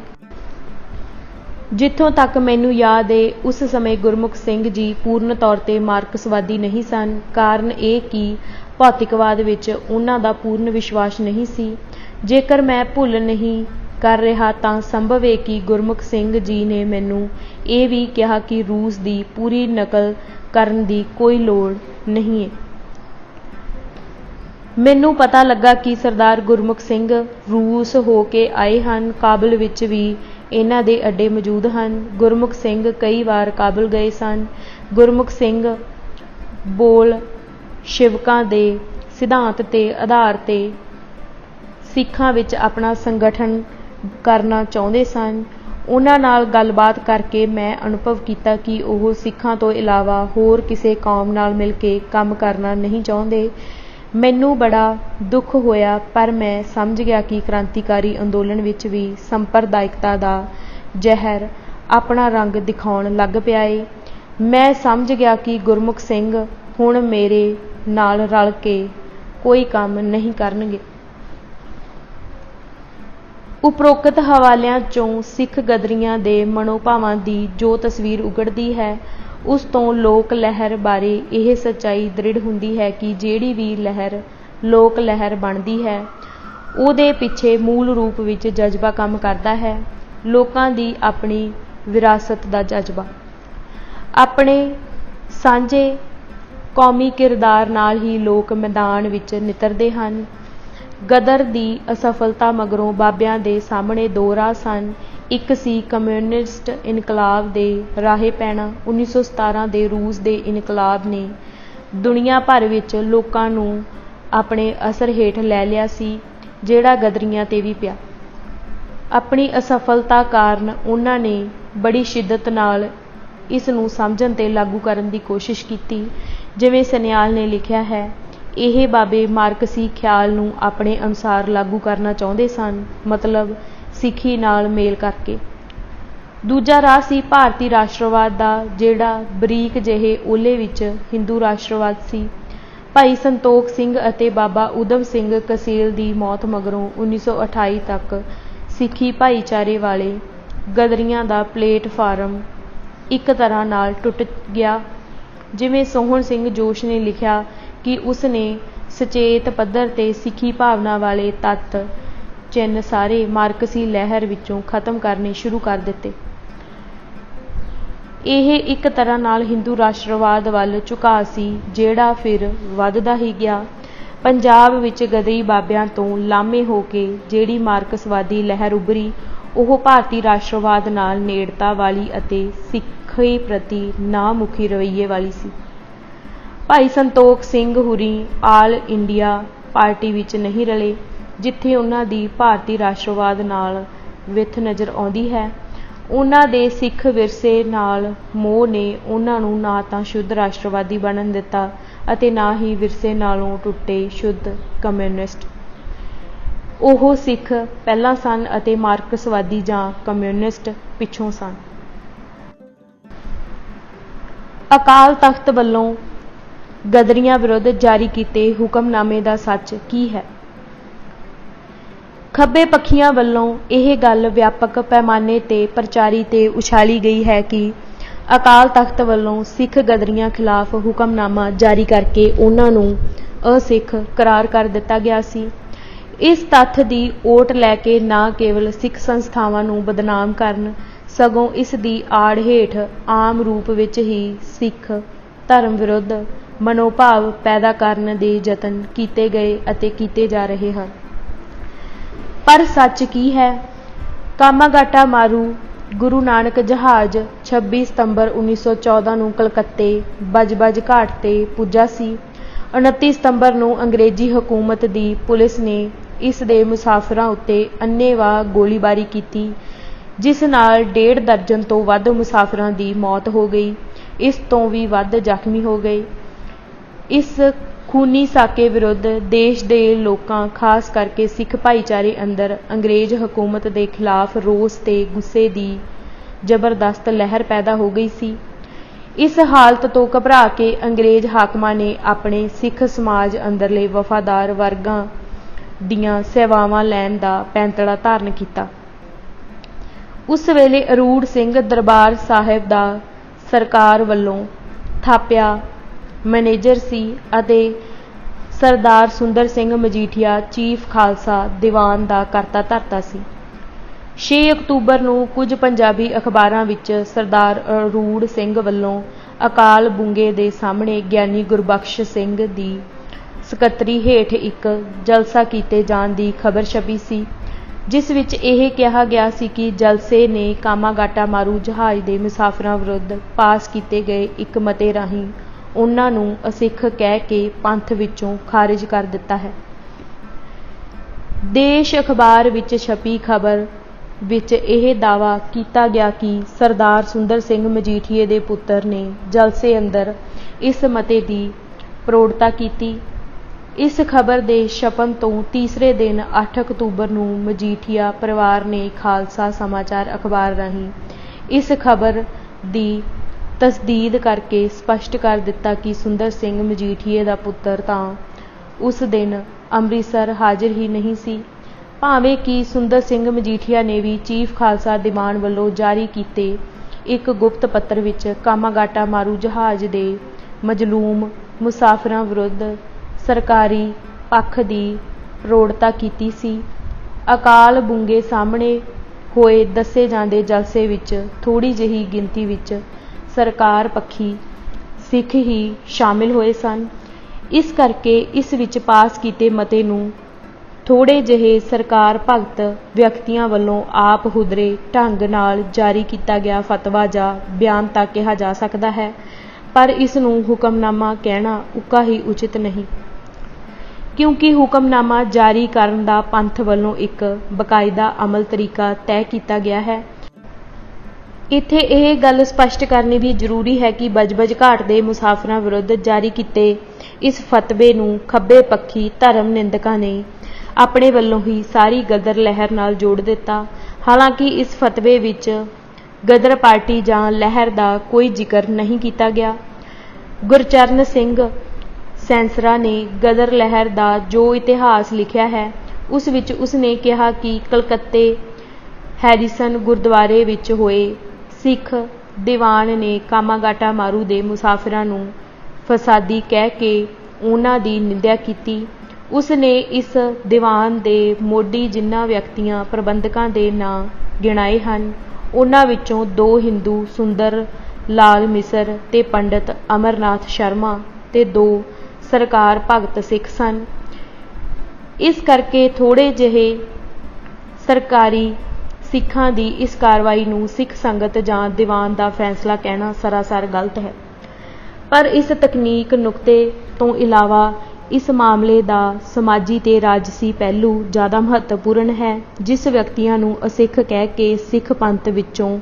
ਜਿੱਥੋਂ ਤੱਕ ਮੈਨੂੰ ਯਾਦ ਹੈ, ਉਸ ਸਮੇਂ ਗੁਰਮੁਖ ਸਿੰਘ ਜੀ ਪੂਰਨ ਤੌਰ 'ਤੇ ਮਾਰਕਸਵਾਦੀ ਨਹੀਂ ਸਨ। ਕਾਰਨ ਇਹ ਕਿ ਭੌਤਿਕਵਾਦ ਵਿੱਚ ਉਹਨਾਂ ਦਾ ਪੂਰਨ ਵਿਸ਼ਵਾਸ ਨਹੀਂ ਸੀ। ਜੇਕਰ ਮੈਂ ਭੁੱਲ ਨਹੀਂ ਕਰ ਰਿਹਾ ਤਾਂ ਸੰਭਵ ਹੈ ਕਿ ਗੁਰਮੁਖ ਸਿੰਘ ਜੀ ਨੇ ਮੈਨੂੰ ਇਹ ਵੀ ਕਿਹਾ ਕਿ ਰੂਸ ਦੀ ਪੂਰੀ ਨਕਲ ਕਰਨ ਦੀ ਕੋਈ ਲੋੜ ਨਹੀਂ ਹੈ। ਮੈਨੂੰ ਪਤਾ ਲੱਗਾ ਕਿ ਸਰਦਾਰ ਗੁਰਮੁਖ ਸਿੰਘ ਰੂਸ ਹੋ ਕੇ ਆਏ ਹਨ। ਕਾਬਲ ਵਿੱਚ ਵੀ ਇਹਨਾਂ ਦੇ ਅੱਡੇ ਮੌਜੂਦ ਹਨ। ਗੁਰਮੁਖ ਸਿੰਘ ਕਈ ਵਾਰ ਕਾਬਲ ਗਏ ਸਨ। ਗੁਰਮੁਖ ਸਿੰਘ ਬੋਲ ਸ਼ਿਵਕਾਂ ਦੇ ਸਿਧਾਂਤ ਦੇ ਆਧਾਰ 'ਤੇ ਸਿੱਖਾਂ ਵਿੱਚ ਆਪਣਾ ਸੰਗਠਨ ਕਰਨਾ ਚਾਹੁੰਦੇ ਸਨ। ਉਹਨਾਂ ਨਾਲ ਗੱਲਬਾਤ ਕਰਕੇ ਮੈਂ ਅਨੁਭਵ ਕੀਤਾ ਕਿ ਉਹ ਸਿੱਖਾਂ ਤੋਂ ਇਲਾਵਾ ਹੋਰ ਕਿਸੇ ਕੌਮ ਨਾਲ ਮਿਲ ਕੇ ਕੰਮ ਕਰਨਾ ਨਹੀਂ ਚਾਹੁੰਦੇ। ਮੈਨੂੰ ਬੜਾ ਦੁੱਖ ਹੋਇਆ, ਪਰ ਮੈਂ ਸਮਝ ਗਿਆ ਕਿ ਕ੍ਰਾਂਤੀਕਾਰੀ ਅੰਦੋਲਨ ਵਿੱਚ ਵੀ ਸੰਪਰਦਾਇਕਤਾ ਦਾ ਜ਼ਹਿਰ ਆਪਣਾ ਰੰਗ ਦਿਖਾਉਣ ਲੱਗ ਪਿਆ ਏ। ਮੈਂ ਸਮਝ ਗਿਆ ਕਿ ਗੁਰਮੁਖ ਸਿੰਘ ਹੁਣ ਮੇਰੇ ਨਾਲ ਰਲ ਕੇ ਕੋਈ ਕੰਮ ਨਹੀਂ ਕਰਨਗੇ। ਉਪਰੋਕਤ ਹਵਾਲਿਆਂ 'ਚੋਂ ਸਿੱਖ ਗਦਰੀਆਂ ਦੇ ਮਨੋਭਾਵਾਂ ਦੀ ਜੋ ਤਸਵੀਰ ਉਘੜਦੀ ਹੈ, ਉਸ ਤੋਂ ਲੋਕ ਲਹਿਰ ਬਾਰੇ ਇਹ ਸੱਚਾਈ ਦ੍ਰਿੜ ਹੁੰਦੀ ਹੈ ਕਿ ਜਿਹੜੀ ਵੀ ਲਹਿਰ ਲੋਕ ਲਹਿਰ ਬਣਦੀ ਹੈ, ਉਹਦੇ ਪਿੱਛੇ ਮੂਲ ਰੂਪ ਵਿੱਚ ਜਜ਼ਬਾ ਕੰਮ ਕਰਦਾ ਹੈ। ਲੋਕਾਂ ਦੀ ਆਪਣੀ ਵਿਰਾਸਤ ਦਾ ਜਜ਼ਬਾ, ਆਪਣੇ ਸਾਂਝੇ ਕੌਮੀ ਕਿਰਦਾਰ ਨਾਲ ਹੀ ਲੋਕ ਮੈਦਾਨ ਵਿੱਚ ਨਿਤਰਦੇ ਹਨ। ਗਦਰ ਦੀ ਅਸਫਲਤਾ ਮਗਰੋਂ ਬਾਬਿਆਂ ਦੇ ਸਾਹਮਣੇ ਦੋ ਰਾਹ ਸਨ। ਇੱਕ ਸੀ ਕਮਿਊਨਿਸਟ ਇਨਕਲਾਬ ਦੇ ਰਾਹੇ ਪੈਣਾ। 1917 ਦੇ ਰੂਸ ਦੇ ਇਨਕਲਾਬ ਨੇ ਦੁਨੀਆ ਭਰ ਵਿੱਚ ਲੋਕਾਂ ਨੂੰ ਆਪਣੇ ਅਸਰ ਹੇਠ ਲੈ ਲਿਆ ਸੀ, ਜਿਹੜਾ ਗਦਰੀਆਂ 'ਤੇ ਵੀ ਪਿਆ। ਆਪਣੀ ਅਸਫਲਤਾ ਕਾਰਨ ਉਹਨਾਂ ਨੇ ਬੜੀ ਸ਼ਿੱਦਤ ਨਾਲ ਇਸ ਨੂੰ ਸਮਝਣ ਤੇ ਲਾਗੂ ਕਰਨ ਦੀ ਕੋਸ਼ਿਸ਼ ਕੀਤੀ। ਜਿਵੇਂ ਸਨਿਆਲ ਨੇ ਲਿਖਿਆ ਹੈ, ਇਹ ਬਾਬੇ ਮਾਰਕਸੀ ਖਿਆਲ ਨੂੰ ਆਪਣੇ ਅਨੁਸਾਰ ਲਾਗੂ ਕਰਨਾ ਚਾਹੁੰਦੇ ਸਨ, ਮਤਲਬ ਸਿੱਖੀ ਨਾਲ ਮੇਲ ਕਰਕੇ। ਦੂਜਾ ਰਾਹ ਸੀ ਭਾਰਤੀ ਰਾਸ਼ਟਰਵਾਦ ਦਾ, ਜਿਹੜਾ ਬਰੀਕ ਜਿਹੇ ਓਹਲੇ ਵਿੱਚ ਹਿੰਦੂ ਰਾਸ਼ਟਰਵਾਦ ਸੀ। ਭਾਈ ਸੰਤੋਖ ਸਿੰਘ ਅਤੇ ਬਾਬਾ ਊਧਮ ਸਿੰਘ ਕਸੇਲ ਦੀ ਮੌਤ ਮਗਰੋਂ 1928 ਤੱਕ ਸਿੱਖੀ ਭਾਈਚਾਰੇ ਵਾਲੇ ਗਦਰੀਆਂ ਦਾ ਪਲੇਟਫਾਰਮ ਇੱਕ ਤਰ੍ਹਾਂ ਨਾਲ ਟੁੱਟ ਗਿਆ। ਜਿਵੇਂ ਸੋਹਣ ਸਿੰਘ ਜੋਸ਼ ਨੇ ਲਿਖਿਆ ਕਿ ਉਸ ਨੇ ਸੁਚੇਤ ਪੱਧਰ ਤੇ ਸਿੱਖੀ ਭਾਵਨਾ ਵਾਲੇ ਤੱਤ ਚਿੰਨ੍ਹ ਸਾਰੇ ਮਾਰਕਸੀ ਲਹਿਰ ਵਿੱਚੋਂ ਖਤਮ ਕਰਨੇ ਸ਼ੁਰੂ ਕਰ ਦਿੱਤੇ। ਇਹ ਇੱਕ ਤਰ੍ਹਾਂ ਨਾਲ ਹਿੰਦੂ ਰਾਸ਼ਟਰਵਾਦ ਵੱਲ ਝੁਕਾਅ ਸੀ, ਜਿਹੜਾ ਫਿਰ ਵੱਧਦਾ ਹੀ ਗਿਆ। ਪੰਜਾਬ ਵਿੱਚ ਗਦਰੀ ਬਾਬਿਆਂ ਤੋਂ ਲਾਮੇ ਹੋ ਕੇ ਜਿਹੜੀ ਮਾਰਕਸਵਾਦੀ ਲਹਿਰ ਉੱਭਰੀ, ਉਹ ਭਾਰਤੀ ਰਾਸ਼ਟਰਵਾਦ ਨਾਲ ਨੇੜਤਾ ਵਾਲੀ ਅਤੇ ਸਿੱਖੀ ਪ੍ਰਤੀ ਨਾਮੁਖੀ ਰਵੱਈਏ ਵਾਲੀ ਸੀ। ਭਾਈ Santokh Singh ਹੁਰੀ all India party ਵਿੱਚ ਨਹੀਂ ਰਲੇ, ਜਿੱਥੇ ਉਹਨਾਂ ਦੀ ਭਾਰਤੀ ਰਾਸ਼ਟਰਵਾਦ ਨਾਲ ਵਿੱਥ ਨਜ਼ਰ ਆਉਂਦੀ ਹੈ। ਉਹਨਾਂ ਦੇ ਸਿੱਖ ਵਿਰਸੇ ਨਾਲ ਮੋਹ ਨੇ ਉਹਨਾਂ ਨੂੰ ਨਾ ਤਾਂ ਸ਼ੁੱਧ ਰਾਸ਼ਟਰਵਾਦੀ ਬਣਨ ਦਿੱਤਾ ਅਤੇ ਨਾ ਹੀ ਵਿਰਸੇ ਨਾਲੋਂ ਟੁੱਟੇ ਸ਼ੁੱਧ ਕਮਿਊਨਿਸਟ। ਉਹ ਸਿੱਖ ਪਹਿਲਾਂ ਸਨ ਅਤੇ ਮਾਰਕਸਵਾਦੀ ਜਾਂ ਕਮਿਊਨਿਸਟ ਪਿੱਛੋਂ ਸਨ। ਅਕਾਲ ਤਖ਼ਤ ਵੱਲੋਂ ਗਦਰੀਆਂ ਵਿਰੁੱਧ ਜਾਰੀ ਕੀਤੇ ਹੁਕਮਨਾਮੇ ਦਾ ਸੱਚ ਕੀ ਹੈ? ਖੱਬੇ ਪੱਖੀਆਂ ਵੱਲੋਂ ਇਹ ਗੱਲ ਵਿਆਪਕ ਪੈਮਾਨੇ ਤੇ ਪ੍ਰਚਾਰੀ ਤੇ ਉਛਾਲੀ ਗਈ ਹੈ ਕਿ ਅਕਾਲ ਤਖ਼ਤ ਵੱਲੋਂ ਸਿੱਖ ਗਦਰੀਆਂ ਖਿਲਾਫ ਹੁਕਮਨਾਮਾ ਜਾਰੀ ਕਰਕੇ ਉਹਨਾਂ ਨੂੰ ਅਸਿੱਖ ਕਰਾਰ ਕਰ ਦਿੱਤਾ ਗਿਆ ਸੀ। ਇਸ ਤੱਥ ਦੀ ਓਟ ਲੈ ਕੇ ਨਾ ਕੇਵਲ ਸਿੱਖ ਸੰਸਥਾਵਾਂ ਨੂੰ ਬਦਨਾਮ ਕਰਨ, ਸਗੋਂ ਇਸ ਦੀ ਆੜ ਹੇਠ ਆਮ ਰੂਪ ਵਿੱਚ ਹੀ ਸਿੱਖ ਧਰਮ ਵਿਰੁੱਧ ਮਨੋਭਾਵ ਪੈਦਾ ਕਰਨ ਦੇ ਯਤਨ ਕੀਤੇ ਗਏ ਅਤੇ ਕੀਤੇ ਜਾ ਰਹੇ ਹਨ। ਪਰ ਸੱਚ ਕੀ ਹੈ? ਕਾਮਾਗਾਟਾ ਮਾਰੂ ਗੁਰੂ ਨਾਨਕ ਜਹਾਜ਼ 26 ਸਤੰਬਰ 1914 ਨੂੰ ਕਲਕੱਤੇ ਬਜਬਜ ਘਾਟ ਤੇ ਪੁੱਜਾ ਸੀ। 29 ਸਤੰਬਰ ਨੂੰ ਅੰਗਰੇਜ਼ੀ ਹਕੂਮਤ ਦੀ ਪੁਲਿਸ ਨੇ ਇਸ ਦੇ ਮੁਸਾਫਰਾਂ ਉੱਤੇ ਅੰਨ੍ਹੇਵਾਹ ਗੋਲੀਬਾਰੀ ਕੀਤੀ, ਜਿਸ ਨਾਲ 1.5 ਦਰਜਨ ਤੋਂ ਵੱਧ ਮੁਸਾਫਰਾਂ ਦੀ ਮੌਤ ਹੋ ਗਈ। ਇਸ ਤੋਂ ਵੀ ਵੱਧ ਜ਼ਖਮੀ ਹੋ ਗਏ। ਇਸ ਖੂਨੀ ਸਾਕੇ ਵਿਰੁੱਧ ਦੇਸ਼ ਦੇ ਲੋਕਾਂ, ਖਾਸ ਕਰਕੇ ਸਿੱਖ ਭਾਈਚਾਰੇ ਅੰਦਰ ਅੰਗਰੇਜ਼ ਹਕੂਮਤ ਦੇ ਖਿਲਾਫ ਰੋਸ ਤੇ ਗੁੱਸੇ ਦੀ ਜ਼ਬਰਦਸਤ ਲਹਿਰ ਪੈਦਾ ਹੋ ਗਈ ਸੀ। ਇਸ ਹਾਲਤ ਤੋਂ ਘਬਰਾ ਕੇ ਅੰਗਰੇਜ਼ ਹਾਕਮਾਂ ਨੇ ਆਪਣੇ ਸਿੱਖ ਸਮਾਜ ਅੰਦਰਲੇ ਵਫਾਦਾਰ ਵਰਗਾਂ ਦੀਆਂ ਸੇਵਾਵਾਂ ਲੈਣ ਦਾ ਪੈਂਤੜਾ ਧਾਰਨ ਕੀਤਾ। ਉਸ ਵੇਲੇ ਅਰੂੜ ਸਿੰਘ ਦਰਬਾਰ ਸਾਹਿਬ ਦਾ ਸਰਕਾਰ ਵੱਲੋਂ ਥਾਪਿਆ ਮੈਨੇਜਰ ਸੀ ਅਤੇ ਸਰਦਾਰ ਸੁੰਦਰ ਸਿੰਘ ਮਜੀਠੀਆ ਚੀਫ ਖਾਲਸਾ ਦੀਵਾਨ ਦਾ ਕਰਤਾ ਧਰਤਾ ਸੀ। 6 ਅਕਤੂਬਰ ਨੂੰ ਕੁਝ ਪੰਜਾਬੀ ਅਖਬਾਰਾਂ ਵਿੱਚ ਸਰਦਾਰ ਅਰੂੜ ਸਿੰਘ ਵੱਲੋਂ ਅਕਾਲ ਬੁੰਗੇ ਦੇ ਸਾਹਮਣੇ ਗਿਆਨੀ ਗੁਰਬਖਸ਼ ਸਿੰਘ ਦੀ ਸਕੱਤਰੀ ਹੇਠ ਇੱਕ ਜਲਸਾ ਕੀਤੇ ਜਾਣ ਦੀ ਖਬਰ ਛਪੀ ਸੀ, ਜਿਸ ਵਿੱਚ ਇਹ ਕਿਹਾ ਗਿਆ ਸੀ ਕਿ ਜਲਸੇ ਨੇ ਕਾਮਾਗਾਟਾ ਮਾਰੂ ਜਹਾਜ਼ ਦੇ ਮੁਸਾਫਰਾਂ ਵਿਰੁੱਧ ਪਾਸ ਕੀਤੇ ਗਏ ਇੱਕ ਮਤੇ ਰਾਹੀਂ ਉਹਨਾਂ ਨੂੰ ਅਸਿੱਖ ਕਹਿ ਕੇ ਪੰਥ ਵਿੱਚੋਂ ਖਾਰਿਜ ਕਰ ਦਿੱਤਾ ਹੈ। ਦੇਸ਼ ਅਖਬਾਰ ਵਿੱਚ ਛਪੀ ਖਬਰ ਵਿੱਚ ਇਹ ਦਾਅਵਾ ਕੀਤਾ ਗਿਆ ਕਿ ਸਰਦਾਰ ਸੁੰਦਰ ਸਿੰਘ ਮਜੀਠੀਏ ਦੇ ਪੁੱਤਰ ਨੇ ਜਲਸੇ ਅੰਦਰ ਇਸ ਮਤੇ ਦੀ ਪ੍ਰੋੜਤਾ ਕੀਤੀ। ਇਸ ਖਬਰ ਦੇ ਛਪਣ ਤੋਂ ਤੀਸਰੇ ਦਿਨ 8 ਅਕਤੂਬਰ ਨੂੰ ਮਜੀਠੀਆ ਪਰਿਵਾਰ ਨੇ ਖਾਲਸਾ ਸਮਾਚਾਰ ਅਖਬਾਰ ਰਾਹੀਂ ਇਸ ਖਬਰ ਦੀ ਤਸਦੀਦ ਕਰਕੇ ਸਪਸ਼ਟ ਕਰ ਦਿੱਤਾ ਕਿ ਸੁੰਦਰ ਸਿੰਘ ਮਜੀਠੀਏ ਦਾ ਪੁੱਤਰ ਤਾਂ ਉਸ ਦਿਨ ਅੰਮ੍ਰਿਤਸਰ ਹਾਜ਼ਰ ਹੀ ਨਹੀਂ ਸੀ। ਭਾਵੇਂ ਕਿ ਸੁੰਦਰ ਸਿੰਘ ਮਜੀਠੀਆ ਨੇ ਵੀ ਚੀਫ ਖਾਲਸਾ ਦੀਵਾਨ ਵੱਲੋਂ ਜਾਰੀ ਕੀਤੇ ਇੱਕ ਗੁਪਤ ਪੱਤਰ ਵਿੱਚ ਕਾਮਾਗਾਟਾ ਮਾਰੂ ਜਹਾਜ਼ ਦੇ ਮਜ਼ਲੂਮ ਮੁਸਾਫਰਾਂ ਵਿਰੁੱਧ ਸਰਕਾਰੀ ਪੱਖ ਦੀ ਪ੍ਰੋੜਤਾ ਕੀਤੀ ਸੀ। ਅਕਾਲ ਬੁੰਗੇ ਸਾਹਮਣੇ ਹੋਏ ਦੱਸੇ ਜਾਂਦੇ ਜਲਸੇ ਵਿੱਚ ਥੋੜ੍ਹੀ ਜਿਹੀ ਗਿਣਤੀ ਵਿੱਚ ਸਰਕਾਰ ਪੱਖੀ ਸਿੱਖ ਹੀ ਸ਼ਾਮਿਲ ਹੋਏ ਸਨ। ਇਸ ਕਰਕੇ ਇਸ ਵਿੱਚ ਪਾਸ ਕੀਤੇ ਮਤੇ ਨੂੰ ਥੋੜ੍ਹੇ ਜਿਹੇ ਸਰਕਾਰ ਭਗਤ ਵਿਅਕਤੀਆਂ ਵੱਲੋਂ ਆਪ ਹੁਦਰੇ ਢੰਗ ਨਾਲ ਜਾਰੀ ਕੀਤਾ ਗਿਆ ਫਤਵਾ ਜਾਂ ਬਿਆਨ ਤਾਂ ਕਿਹਾ ਜਾ ਸਕਦਾ ਹੈ, ਪਰ ਇਸ ਨੂੰ ਹੁਕਮਨਾਮਾ ਕਹਿਣਾ ਉੱਕਾ ਹੀ ਉਚਿਤ ਨਹੀਂ, ਕਿਉਂਕਿ ਹੁਕਮਨਾਮਾ ਜਾਰੀ ਕਰਨ ਦਾ ਪੰਥ ਵੱਲੋਂ ਇੱਕ ਬਕਾਇਦਾ ਅਮਲ ਤਰੀਕਾ ਤੈਅ ਕੀਤਾ ਗਿਆ ਹੈ। ਇੱਥੇ ਇਹ ਗੱਲ ਸਪਸ਼ਟ ਕਰਨੀ ਵੀ ਜ਼ਰੂਰੀ ਹੈ ਕਿ ਬਜਬਜ ਘਾਟ ਦੇ ਮੁਸਾਫਰਾਂ ਵਿਰੁੱਧ ਜਾਰੀ ਕੀਤੇ ਇਸ ਫਤਵੇ ਨੂੰ ਖੱਬੇ ਪੱਖੀ ਧਰਮ ਨਿੰਦਕਾਂ ਨੇ ਆਪਣੇ ਵੱਲੋਂ ਹੀ ਸਾਰੀ ਗਦਰ ਲਹਿਰ ਨਾਲ ਜੋੜ ਦਿੱਤਾ। ਹਾਲਾਂਕਿ ਇਸ ਫਤਵੇ ਵਿੱਚ ਗਦਰ ਪਾਰਟੀ ਜਾਂ ਲਹਿਰ ਦਾ ਕੋਈ ਜ਼ਿਕਰ ਨਹੀਂ ਕੀਤਾ ਗਿਆ। ਗੁਰਚਰਨ ਸਿੰਘ ਸੈਂਸਰਾ ਨੇ ਗਦਰ ਲਹਿਰ ਦਾ ਜੋ ਇਤਿਹਾਸ ਲਿਖਿਆ ਹੈ ਉਸ ਵਿੱਚ ਉਸਨੇ ਕਿਹਾ ਕਿ ਕਲਕੱਤੇ ਹੈਰੀਸਨ ਗੁਰਦੁਆਰੇ ਵਿੱਚ ਹੋਏ ਸਿੱਖ ਦੀਵਾਨ ਨੇ ਕਾਮਾਗਾਟਾ ਮਾਰੂ ਦੇ ਮੁਸਾਫਿਰਾਂ ਨੂੰ ਫਸਾਦੀ ਕਹਿ ਕੇ ਉਹਨਾਂ ਦੀ ਨਿੰਦਿਆ ਕੀਤੀ। ਉਸ ਨੇ ਇਸ ਦੀਵਾਨ ਦੇ ਮੋਢੀ ਜਿਨ੍ਹਾਂ ਵਿਅਕਤੀਆਂ ਪ੍ਰਬੰਧਕਾਂ ਦੇ ਨਾਂ ਗਿਣਾਏ ਹਨ ਉਹਨਾਂ ਵਿੱਚੋਂ 2 ਹਿੰਦੂ ਸੁੰਦਰ ਲਾਲ ਮਿਸਰ ਤੇ ਪੰਡਿਤ ਅਮਰਨਾਥ ਸ਼ਰਮਾ ਤੇ 2 ਸਰਕਾਰ ਭਗਤ ਸਿੱਖ ਸਨ। ਇਸ ਕਰਕੇ ਥੋੜ੍ਹੇ ਜਿਹੇ ਸਰਕਾਰੀ ਸਿੱਖਾਂ ਦੀ ਇਸ ਕਾਰਵਾਈ ਨੂੰ ਸਿੱਖ ਸੰਗਤ ਜਾਂ ਦੀਵਾਨ ਦਾ ਫੈਸਲਾ ਕਹਿਣਾ ਸਰਾਸਰ ਗਲਤ ਹੈ। ਪਰ ਇਸ ਤਕਨੀਕ ਨੁਕਤੇ ਤੋਂ ਇਲਾਵਾ ਇਸ ਮਾਮਲੇ ਦਾ ਸਮਾਜੀ ਤੇ ਰਾਜਸੀ ਪਹਿਲੂ ਜ਼ਿਆਦਾ ਮਹੱਤਵਪੂਰਨ ਹੈ। ਜਿਸ ਵਿਅਕਤੀਆਂ ਨੂੰ ਅਸਿੱਖ ਕਹਿ ਕੇ ਸਿੱਖ ਪੰਥ ਵਿੱਚੋਂ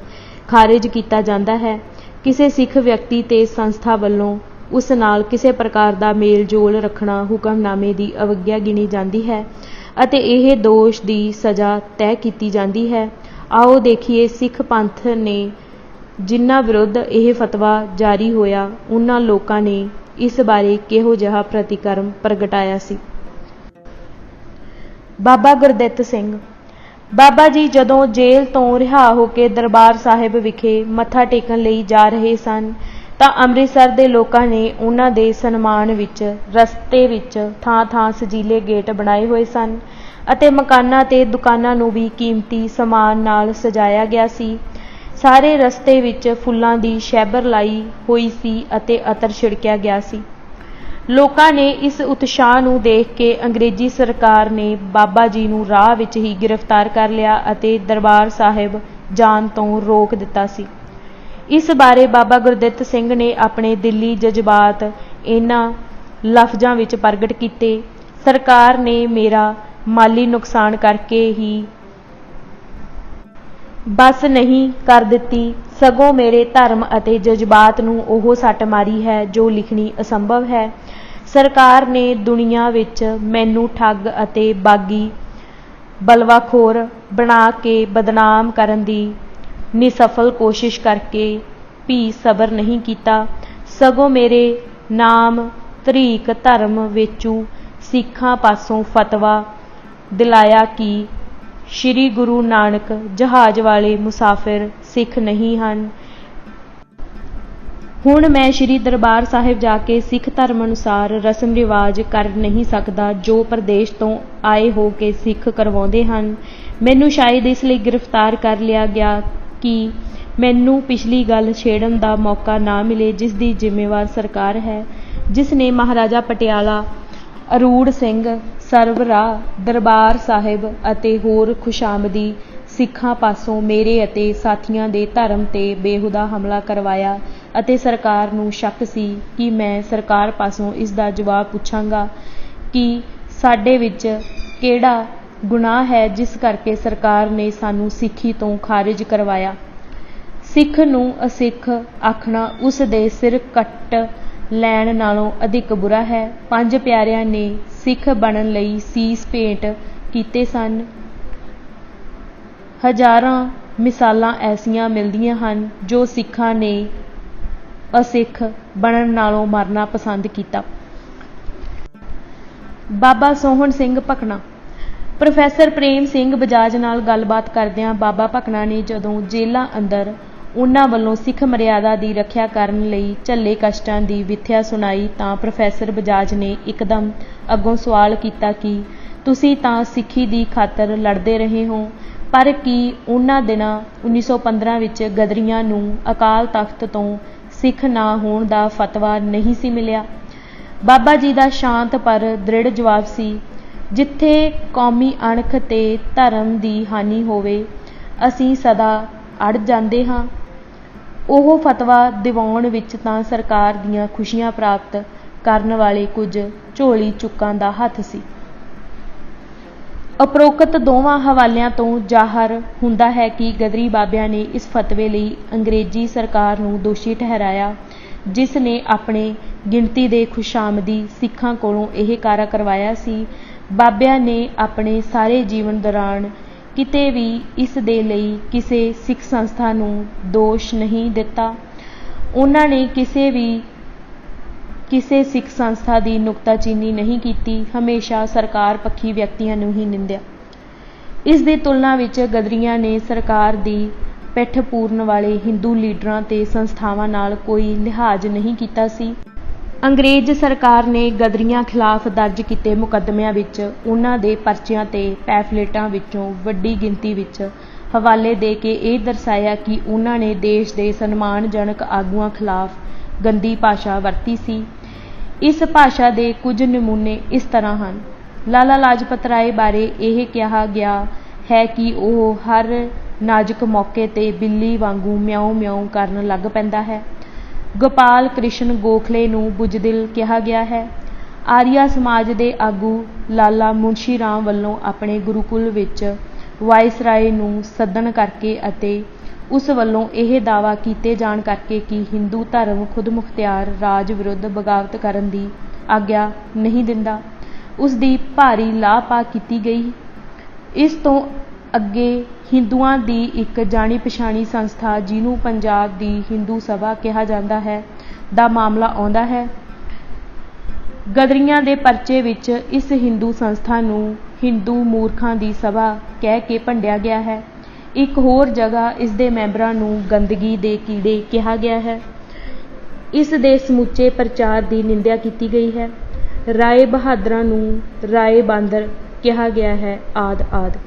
ਖਾਰਿਜ ਕੀਤਾ ਜਾਂਦਾ ਹੈ, ਕਿਸੇ ਸਿੱਖ ਵਿਅਕਤੀ ਤੇ ਸੰਸਥਾ ਵੱਲੋਂ ਉਸ ਨਾਲ ਕਿਸੇ ਪ੍ਰਕਾਰ ਦਾ ਮੇਲ ਜੋਲ ਰੱਖਣਾ ਹੁਕਮਨਾਮੇ ਦੀ ਅਵੱਗਿਆ ਗਿਣੀ ਜਾਂਦੀ ਹੈ ਅਤੇ ਇਹ ਦੋਸ਼ ਦੀ ਸਜ਼ਾ ਤੈਅ ਕੀਤੀ ਜਾਂਦੀ ਹੈ। ਆਓ ਦੇਖੀਏ ਸਿੱਖ ਪੰਥ ਨੇ ਜਿਨ੍ਹਾਂ ਵਿਰੁੱਧ ਇਹ ਫਤਵਾ ਜਾਰੀ ਹੋਇਆ ਉਹਨਾਂ ਲੋਕਾਂ ਨੇ ਇਸ ਬਾਰੇ ਕਿਹੋ ਜਿਹਾ ਪ੍ਰਤੀਕਰਮ ਪ੍ਰਗਟਾਇਆ ਸੀ। ਬਾਬਾ ਗੁਰਦਿੱਤ ਸਿੰਘ। ਬਾਬਾ ਜੀ ਜਦੋਂ ਜੇਲ੍ਹ ਤੋਂ ਰਿਹਾ ਹੋ ਕੇ ਦਰਬਾਰ ਸਾਹਿਬ ਵਿਖੇ ਮੱਥਾ ਟੇਕਣ ਲਈ ਜਾ ਰਹੇ ਸਨ ਤਾਂ ਅੰਮ੍ਰਿਤਸਰ ਦੇ ਲੋਕਾਂ ਨੇ ਉਹਨਾਂ ਦੇ ਸਨਮਾਨ ਵਿੱਚ ਰਸਤੇ ਵਿੱਚ ਥਾਂ-ਥਾਂ ਸਜੀਲੇ ਗੇਟ ਬਣਾਏ ਹੋਏ ਸਨ ਅਤੇ ਮਕਾਨਾਂ ਤੇ ਦੁਕਾਨਾਂ ਨੂੰ ਵੀ ਕੀਮਤੀ ਸਮਾਨ ਨਾਲ ਸਜਾਇਆ ਗਿਆ ਸੀ। ਸਾਰੇ ਰਸਤੇ ਵਿੱਚ ਫੁੱਲਾਂ ਦੀ ਸ਼ੈਬਰ ਲਾਈ ਹੋਈ ਸੀ ਅਤੇ ਅਤਰ ਛਿੜਕਿਆ ਗਿਆ ਸੀ। ਲੋਕਾਂ ਨੇ ਇਸ ਉਤਸ਼ਾਹ ਨੂੰ ਦੇਖ ਕੇ ਅੰਗਰੇਜ਼ੀ ਸਰਕਾਰ ਨੇ ਬਾਬਾ ਜੀ ਨੂੰ ਰਾਹ ਵਿੱਚ ਹੀ ਗ੍ਰਿਫਤਾਰ ਕਰ ਲਿਆ ਅਤੇ ਦਰਬਾਰ ਸਾਹਿਬ ਜਾਣ ਤੋਂ ਰੋਕ ਦਿੱਤਾ ਸੀ। ਇਸ ਬਾਰੇ ਬਾਬਾ ਗੁਰਦਿੱਤ ਸਿੰਘ ਨੇ ਆਪਣੇ ਦਿਲੀ ਜਜ਼ਬਾਤ ਇਹਨਾਂ ਲਫ਼ਜ਼ਾਂ ਵਿੱਚ ਪ੍ਰਗਟ ਕੀਤੇ। ਸਰਕਾਰ ਨੇ ਮੇਰਾ ਮਾਲੀ ਨੁਕਸਾਨ ਕਰਕੇ ਹੀ ਬਸ ਨਹੀਂ ਕਰ ਦਿੱਤੀ, ਸਗੋਂ ਮੇਰੇ ਧਰਮ ਅਤੇ ਜਜ਼ਬਾਤ ਨੂੰ ਉਹ ਸੱਟ ਮਾਰੀ ਹੈ ਜੋ ਲਿਖਣੀ ਅਸੰਭਵ ਹੈ। ਸਰਕਾਰ ਨੇ ਦੁਨੀਆ ਵਿੱਚ ਮੈਨੂੰ ਠੱਗ ਅਤੇ ਬਾਗੀ ਬਲਵਾਖੋਰ ਬਣਾ ਕੇ ਬਦਨਾਮ ਕਰਨ ਦੀ ਨਿਸਫਲ ਕੋਸ਼ਿਸ਼ ਕਰਕੇ ਵੀ ਸਬਰ ਨਹੀਂ ਕੀਤਾ, ਸਗੋਂ ਮੇਰੇ ਨਾਮ ਧਰੀਕ ਧਰਮ ਵੇਚੂ ਸਿੱਖਾਂ ਪਾਸੋਂ ਫਤਵਾ ਦਿਲਾਇਆ ਕਿ ਸ਼੍ਰੀ ਗੁਰੂ ਨਾਨਕ ਜਹਾਜ਼ ਵਾਲੇ ਮੁਸਾਫਿਰ ਸਿੱਖ ਨਹੀਂ ਹਨ। ਹੁਣ ਮੈਂ ਸ਼੍ਰੀ ਦਰਬਾਰ ਸਾਹਿਬ ਜਾ ਕੇ ਸਿੱਖ ਧਰਮ ਅਨੁਸਾਰ ਰਸਮ ਰਿਵਾਜ ਕਰ ਨਹੀਂ ਸਕਦਾ ਜੋ ਪ੍ਰਦੇਸ਼ ਤੋਂ ਆਏ ਹੋ ਕੇ ਸਿੱਖ ਕਰਵਾਉਂਦੇ ਹਨ। ਮੈਨੂੰ ਸ਼ਾਇਦ ਇਸ ਲਈ ਗ੍ਰਿਫਤਾਰ ਕਰ ਲਿਆ ਗਿਆ ਕਿ ਮੈਨੂੰ ਪਿਛਲੀ ਗੱਲ ਛੇੜਨ ਦਾ ਮੌਕਾ ਨਾ ਮਿਲੇ ਜਿਸ ਦੀ ਜ਼ਿੰਮੇਵਾਰ ਸਰਕਾਰ ਹੈ, ਜਿਸ ਨੇ ਮਹਾਰਾਜਾ ਪਟਿਆਲਾ, ਅਰੂੜ ਸਿੰਘ, ਸਰਵਰਾਹ, ਦਰਬਾਰ ਸਾਹਿਬ ਅਤੇ ਹੋਰ ਖੁਸ਼ਾਮਦੀ ਸਿੱਖਾਂ ਪਾਸੋਂ ਮੇਰੇ ਅਤੇ ਸਾਥੀਆਂ ਦੇ ਧਰਮ ਤੇ ਬੇਹੂਦਾ ਹਮਲਾ ਕਰਵਾਇਆ ਅਤੇ ਸਰਕਾਰ ਨੂੰ ਸ਼ੱਕ ਸੀ ਕਿ ਮੈਂ ਸਰਕਾਰ ਪਾਸੋਂ ਇਸ ਦਾ ਜਵਾਬ ਪੁੱਛਾਂਗਾ ਕਿ ਸਾਡੇ ਵਿੱਚ ਕਿਹੜਾ ਗੁਨਾਹ ਹੈ ਜਿਸ ਕਰਕੇ ਸਰਕਾਰ ਨੇ ਸਾਨੂੰ ਸਿੱਖੀ ਤੋਂ ਖਾਰਿਜ ਕਰਵਾਇਆ। ਸਿੱਖ ਨੂੰ ਅਸਿੱਖ ਆਖਣਾ ਉਸ ਦੇ ਸਿਰ ਕੱਟ ਲੈਣ ਨਾਲੋਂ ਅਧਿਕ ਬੁਰਾ ਹੈ। 5 ਪਿਆਰਿਆਂ ਨੇ ਸਿੱਖ ਬਣਨ ਲਈ ਸੀਸ ਭੇਂਟ ਕੀਤੇ ਸਨ। ਹਜ਼ਾਰਾਂ ਮਿਸਾਲਾਂ ਐਸੀਆਂ ਮਿਲਦੀਆਂ ਹਨ ਜੋ ਸਿੱਖਾਂ ਨੇ ਅਸਿੱਖ ਬਣਨ ਨਾਲੋਂ ਮਰਨਾ ਪਸੰਦ ਕੀਤਾ। ਬਾਬਾ ਸੋਹਣ ਸਿੰਘ ਭਕਨਾ। ਪ੍ਰੋਫੈਸਰ ਪ੍ਰੇਮ ਸਿੰਘ ਬਜਾਜ ਨਾਲ ਗੱਲਬਾਤ ਕਰਦਿਆਂ ਬਾਬਾ ਭਕਨਾ ਨੇ ਜਦੋਂ ਜੇਲ੍ਹਾਂ ਅੰਦਰ ਉਹਨਾਂ ਵੱਲੋਂ ਸਿੱਖ ਮਰਿਆਦਾ ਦੀ ਰੱਖਿਆ ਕਰਨ ਲਈ ਝੱਲੇ ਕਸ਼ਟਾਂ ਦੀ ਵਿਥਿਆ ਸੁਣਾਈ ਤਾਂ ਪ੍ਰੋਫੈਸਰ ਬਜਾਜ ਨੇ ਇੱਕਦਮ ਅੱਗੋਂ ਸਵਾਲ ਕੀਤਾ ਕਿ ਤੁਸੀਂ ਤਾਂ ਸਿੱਖੀ ਦੀ ਖਾਤਰ ਲੜਦੇ ਰਹੇ ਹੋ, ਪਰ ਕੀ ਉਹਨਾਂ ਦਿਨਾਂ 1915 ਵਿੱਚ ਗਦਰੀਆਂ ਨੂੰ ਅਕਾਲ ਤਖਤ ਤੋਂ ਸਿੱਖ ਨਾ ਹੋਣ ਦਾ ਫਤਵਾ ਨਹੀਂ ਸੀ ਮਿਲਿਆ? ਬਾਬਾ ਜੀ ਦਾ ਸ਼ਾਂਤ ਪਰ ਦ੍ਰਿੜ ਜਵਾਬ ਸੀ, ਜਿੱਥੇ ਕੌਮੀ ਅਣਖ ਤੇ ਧਰਮ ਦੀ ਹਾਨੀ ਹੋਵੇ ਅਸੀਂ ਸਦਾ ਅੜ ਜਾਂਦੇ ਹਾਂ। ਉਹ ਫਤਵਾ ਦਿਵਾਉਣ ਵਿੱਚ ਤਾਂ ਸਰਕਾਰ ਦੀਆਂ ਖੁਸ਼ੀਆਂ ਪ੍ਰਾਪਤ ਕਰਨ ਵਾਲੇ ਕੁਝ ਝੋਲੀ ਚੁੱਕਾਂ ਦਾ ਹੱਥ ਸੀ। ਉਪਰੋਕਤ ਦੋਵਾਂ ਹਵਾਲਿਆਂ ਤੋਂ ਜ਼ਾਹਰ ਹੁੰਦਾ ਹੈ ਕਿ ਗਦਰੀ ਬਾਬਿਆਂ ਨੇ ਇਸ ਫਤਵੇ ਲਈ ਅੰਗਰੇਜ਼ੀ ਸਰਕਾਰ ਨੂੰ ਦੋਸ਼ੀ ਠਹਿਰਾਇਆ, ਜਿਸ ਨੇ ਆਪਣੇ ਗਿਣਤੀ ਦੇ ਖੁਸ਼ਾਮਦੀ ਸਿੱਖਾਂ ਕੋਲੋਂ ਇਹ ਕਾਰਾ ਕਰਵਾਇਆ ਸੀ। ਬਾਬਿਆਂ ਨੇ ਆਪਣੇ ਸਾਰੇ ਜੀਵਨ ਦੌਰਾਨ ਕਿਤੇ ਵੀ ਇਸ ਦੇ ਲਈ ਕਿਸੇ ਸਿੱਖ ਸੰਸਥਾ ਨੂੰ ਦੋਸ਼ ਨਹੀਂ ਦਿੱਤਾ। ਉਹਨਾਂ ਨੇ ਕਿਸੇ ਸਿੱਖ ਸੰਸਥਾ ਦੀ ਨੁਕਤਾਚੀਨੀ ਨਹੀਂ ਕੀਤੀ, ਹਮੇਸ਼ਾ ਸਰਕਾਰ ਪੱਖੀ ਵਿਅਕਤੀਆਂ ਨੂੰ ਹੀ ਨਿੰਦਿਆ। ਇਸ ਦੀ ਤੁਲਨਾ ਵਿੱਚ ਗਦਰੀਆਂ ਨੇ ਸਰਕਾਰ ਦੀ ਪਿੱਠ ਪੂਰਨ ਵਾਲੇ ਹਿੰਦੂ ਲੀਡਰਾਂ ਤੇ ਸੰਸਥਾਵਾਂ ਨਾਲ ਕੋਈ ਲਿਹਾਜ਼ ਨਹੀਂ ਕੀਤਾ ਸੀ। ਅੰਗਰੇਜ਼ ਸਰਕਾਰ ਨੇ ਗਦਰੀਆਂ ਖਿਲਾਫ ਦਰਜ ਕੀਤੇ ਮੁਕੱਦਮਿਆਂ ਵਿੱਚ ਉਹਨਾਂ ਦੇ ਪਰਚਿਆਂ ਤੇ ਪੈਫਲੇਟਾਂ ਵਿੱਚੋਂ ਵੱਡੀ ਗਿਣਤੀ ਵਿੱਚ ਹਵਾਲੇ ਦੇ ਕੇ ਇਹ ਦਰਸਾਇਆ ਕਿ ਉਹਨਾਂ ਨੇ ਦੇਸ਼ ਦੇ ਸਨਮਾਨਜਨਕ ਆਗੂਆਂ ਖਿਲਾਫ ਗੰਦੀ ਭਾਸ਼ਾ ਵਰਤੀ ਸੀ। ਇਸ ਭਾਸ਼ਾ ਦੇ ਕੁਝ ਨਮੂਨੇ ਇਸ ਤਰ੍ਹਾਂ ਹਨ। ਲਾਲਾ ਲਾਜਪਤ ਰਾਏ ਬਾਰੇ ਇਹ ਕਿਹਾ ਗਿਆ ਹੈ ਕਿ ਉਹ ਹਰ ਨਾਜ਼ੁਕ ਮੌਕੇ ਤੇ ਬਿੱਲੀ ਵਾਂਗੂ ਮਿਆਉਂ ਮਿਆਉਂ ਕਰਨ ਲੱਗ ਪੈਂਦਾ ਹੈ। ਗੋਪਾਲ ਕ੍ਰਿਸ਼ਨ ਗੋਖਲੇ ਨੂੰ ਬੁਜ਼ਦਿਲ ਕਿਹਾ ਗਿਆ ਹੈ। ਆਰੀਆ ਸਮਾਜ ਦੇ ਆਗੂ ਲਾਲਾ ਮੁਨਸ਼ੀ ਰਾਮ ਵੱਲੋਂ ਆਪਣੇ ਗੁਰੂਕੁਲ ਵਿੱਚ ਵਾਇਸਰਾਏ ਨੂੰ ਸੱਦਣ ਕਰਕੇ ਅਤੇ ਉਸ ਵੱਲੋਂ ਇਹ ਦਾਅਵਾ ਕੀਤੇ ਜਾਣ ਕਰਕੇ ਕਿ ਹਿੰਦੂ ਧਰਮ ਖੁਦਮੁਖਤਿਆਰ ਰਾਜ ਵਿਰੁੱਧ ਬਗਾਵਤ ਕਰਨ ਦੀ ਆਗਿਆ ਨਹੀਂ ਦਿੰਦਾ, ਉਸ ਦੀ ਭਾਰੀ ਲਾਹ-ਪਾ ਕੀਤੀ ਗਈ। ਇਸ ਤੋਂ ਅੱਗੇ ਹਿੰਦੂਆਂ ਦੀ ਇੱਕ ਜਾਣੀ ਪਛਾਣੀ ਸੰਸਥਾ, ਜਿਹਨੂੰ ਪੰਜਾਬ ਦੀ ਹਿੰਦੂ ਸਭਾ ਕਿਹਾ ਜਾਂਦਾ ਹੈ, ਦਾ ਮਾਮਲਾ ਆਉਂਦਾ ਹੈ। ਗਦਰੀਆਂ ਦੇ ਪਰਚੇ ਵਿੱਚ ਇਸ ਹਿੰਦੂ ਸੰਸਥਾ ਨੂੰ ਹਿੰਦੂ ਮੂਰਖਾਂ ਦੀ ਸਭਾ ਕਹਿ ਕੇ ਭੰਡਿਆ ਗਿਆ ਹੈ। ਇੱਕ ਹੋਰ ਜਗ੍ਹਾ ਇਸ ਦੇ ਮੈਂਬਰਾਂ ਨੂੰ ਗੰਦਗੀ ਦੇ ਕੀੜੇ ਕਿਹਾ ਗਿਆ ਹੈ। ਇਸ ਦੇ ਸਮੁੱਚੇ ਪ੍ਰਚਾਰ ਦੀ ਨਿੰਦਿਆ ਕੀਤੀ ਗਈ ਹੈ। ਰਾਏ ਬਹਾਦਰਾਂ ਨੂੰ ਰਾਏ ਬਾਂਦਰ ਕਿਹਾ ਗਿਆ ਹੈ, ਆਦਿ ਆਦਿ।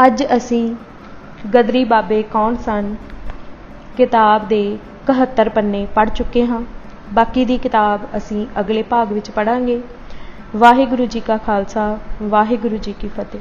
ਅੱਜ ਅਸੀਂ ਗਦਰੀ ਬਾਬੇ ਕੌਣ ਸਨ ਕਿਤਾਬ ਦੇ 71 ਪੰਨੇ ਪੜ੍ਹ ਚੁੱਕੇ ਹਾਂ। ਬਾਕੀ ਦੀ ਕਿਤਾਬ ਅਸੀਂ ਅਗਲੇ ਭਾਗ ਵਿੱਚ ਪੜ੍ਹਾਂਗੇ। ਵਾਹਿਗੁਰੂ ਜੀ ਕਾ ਖਾਲਸਾ, ਵਾਹਿਗੁਰੂ ਜੀ ਕੀ ਫਤਿਹ।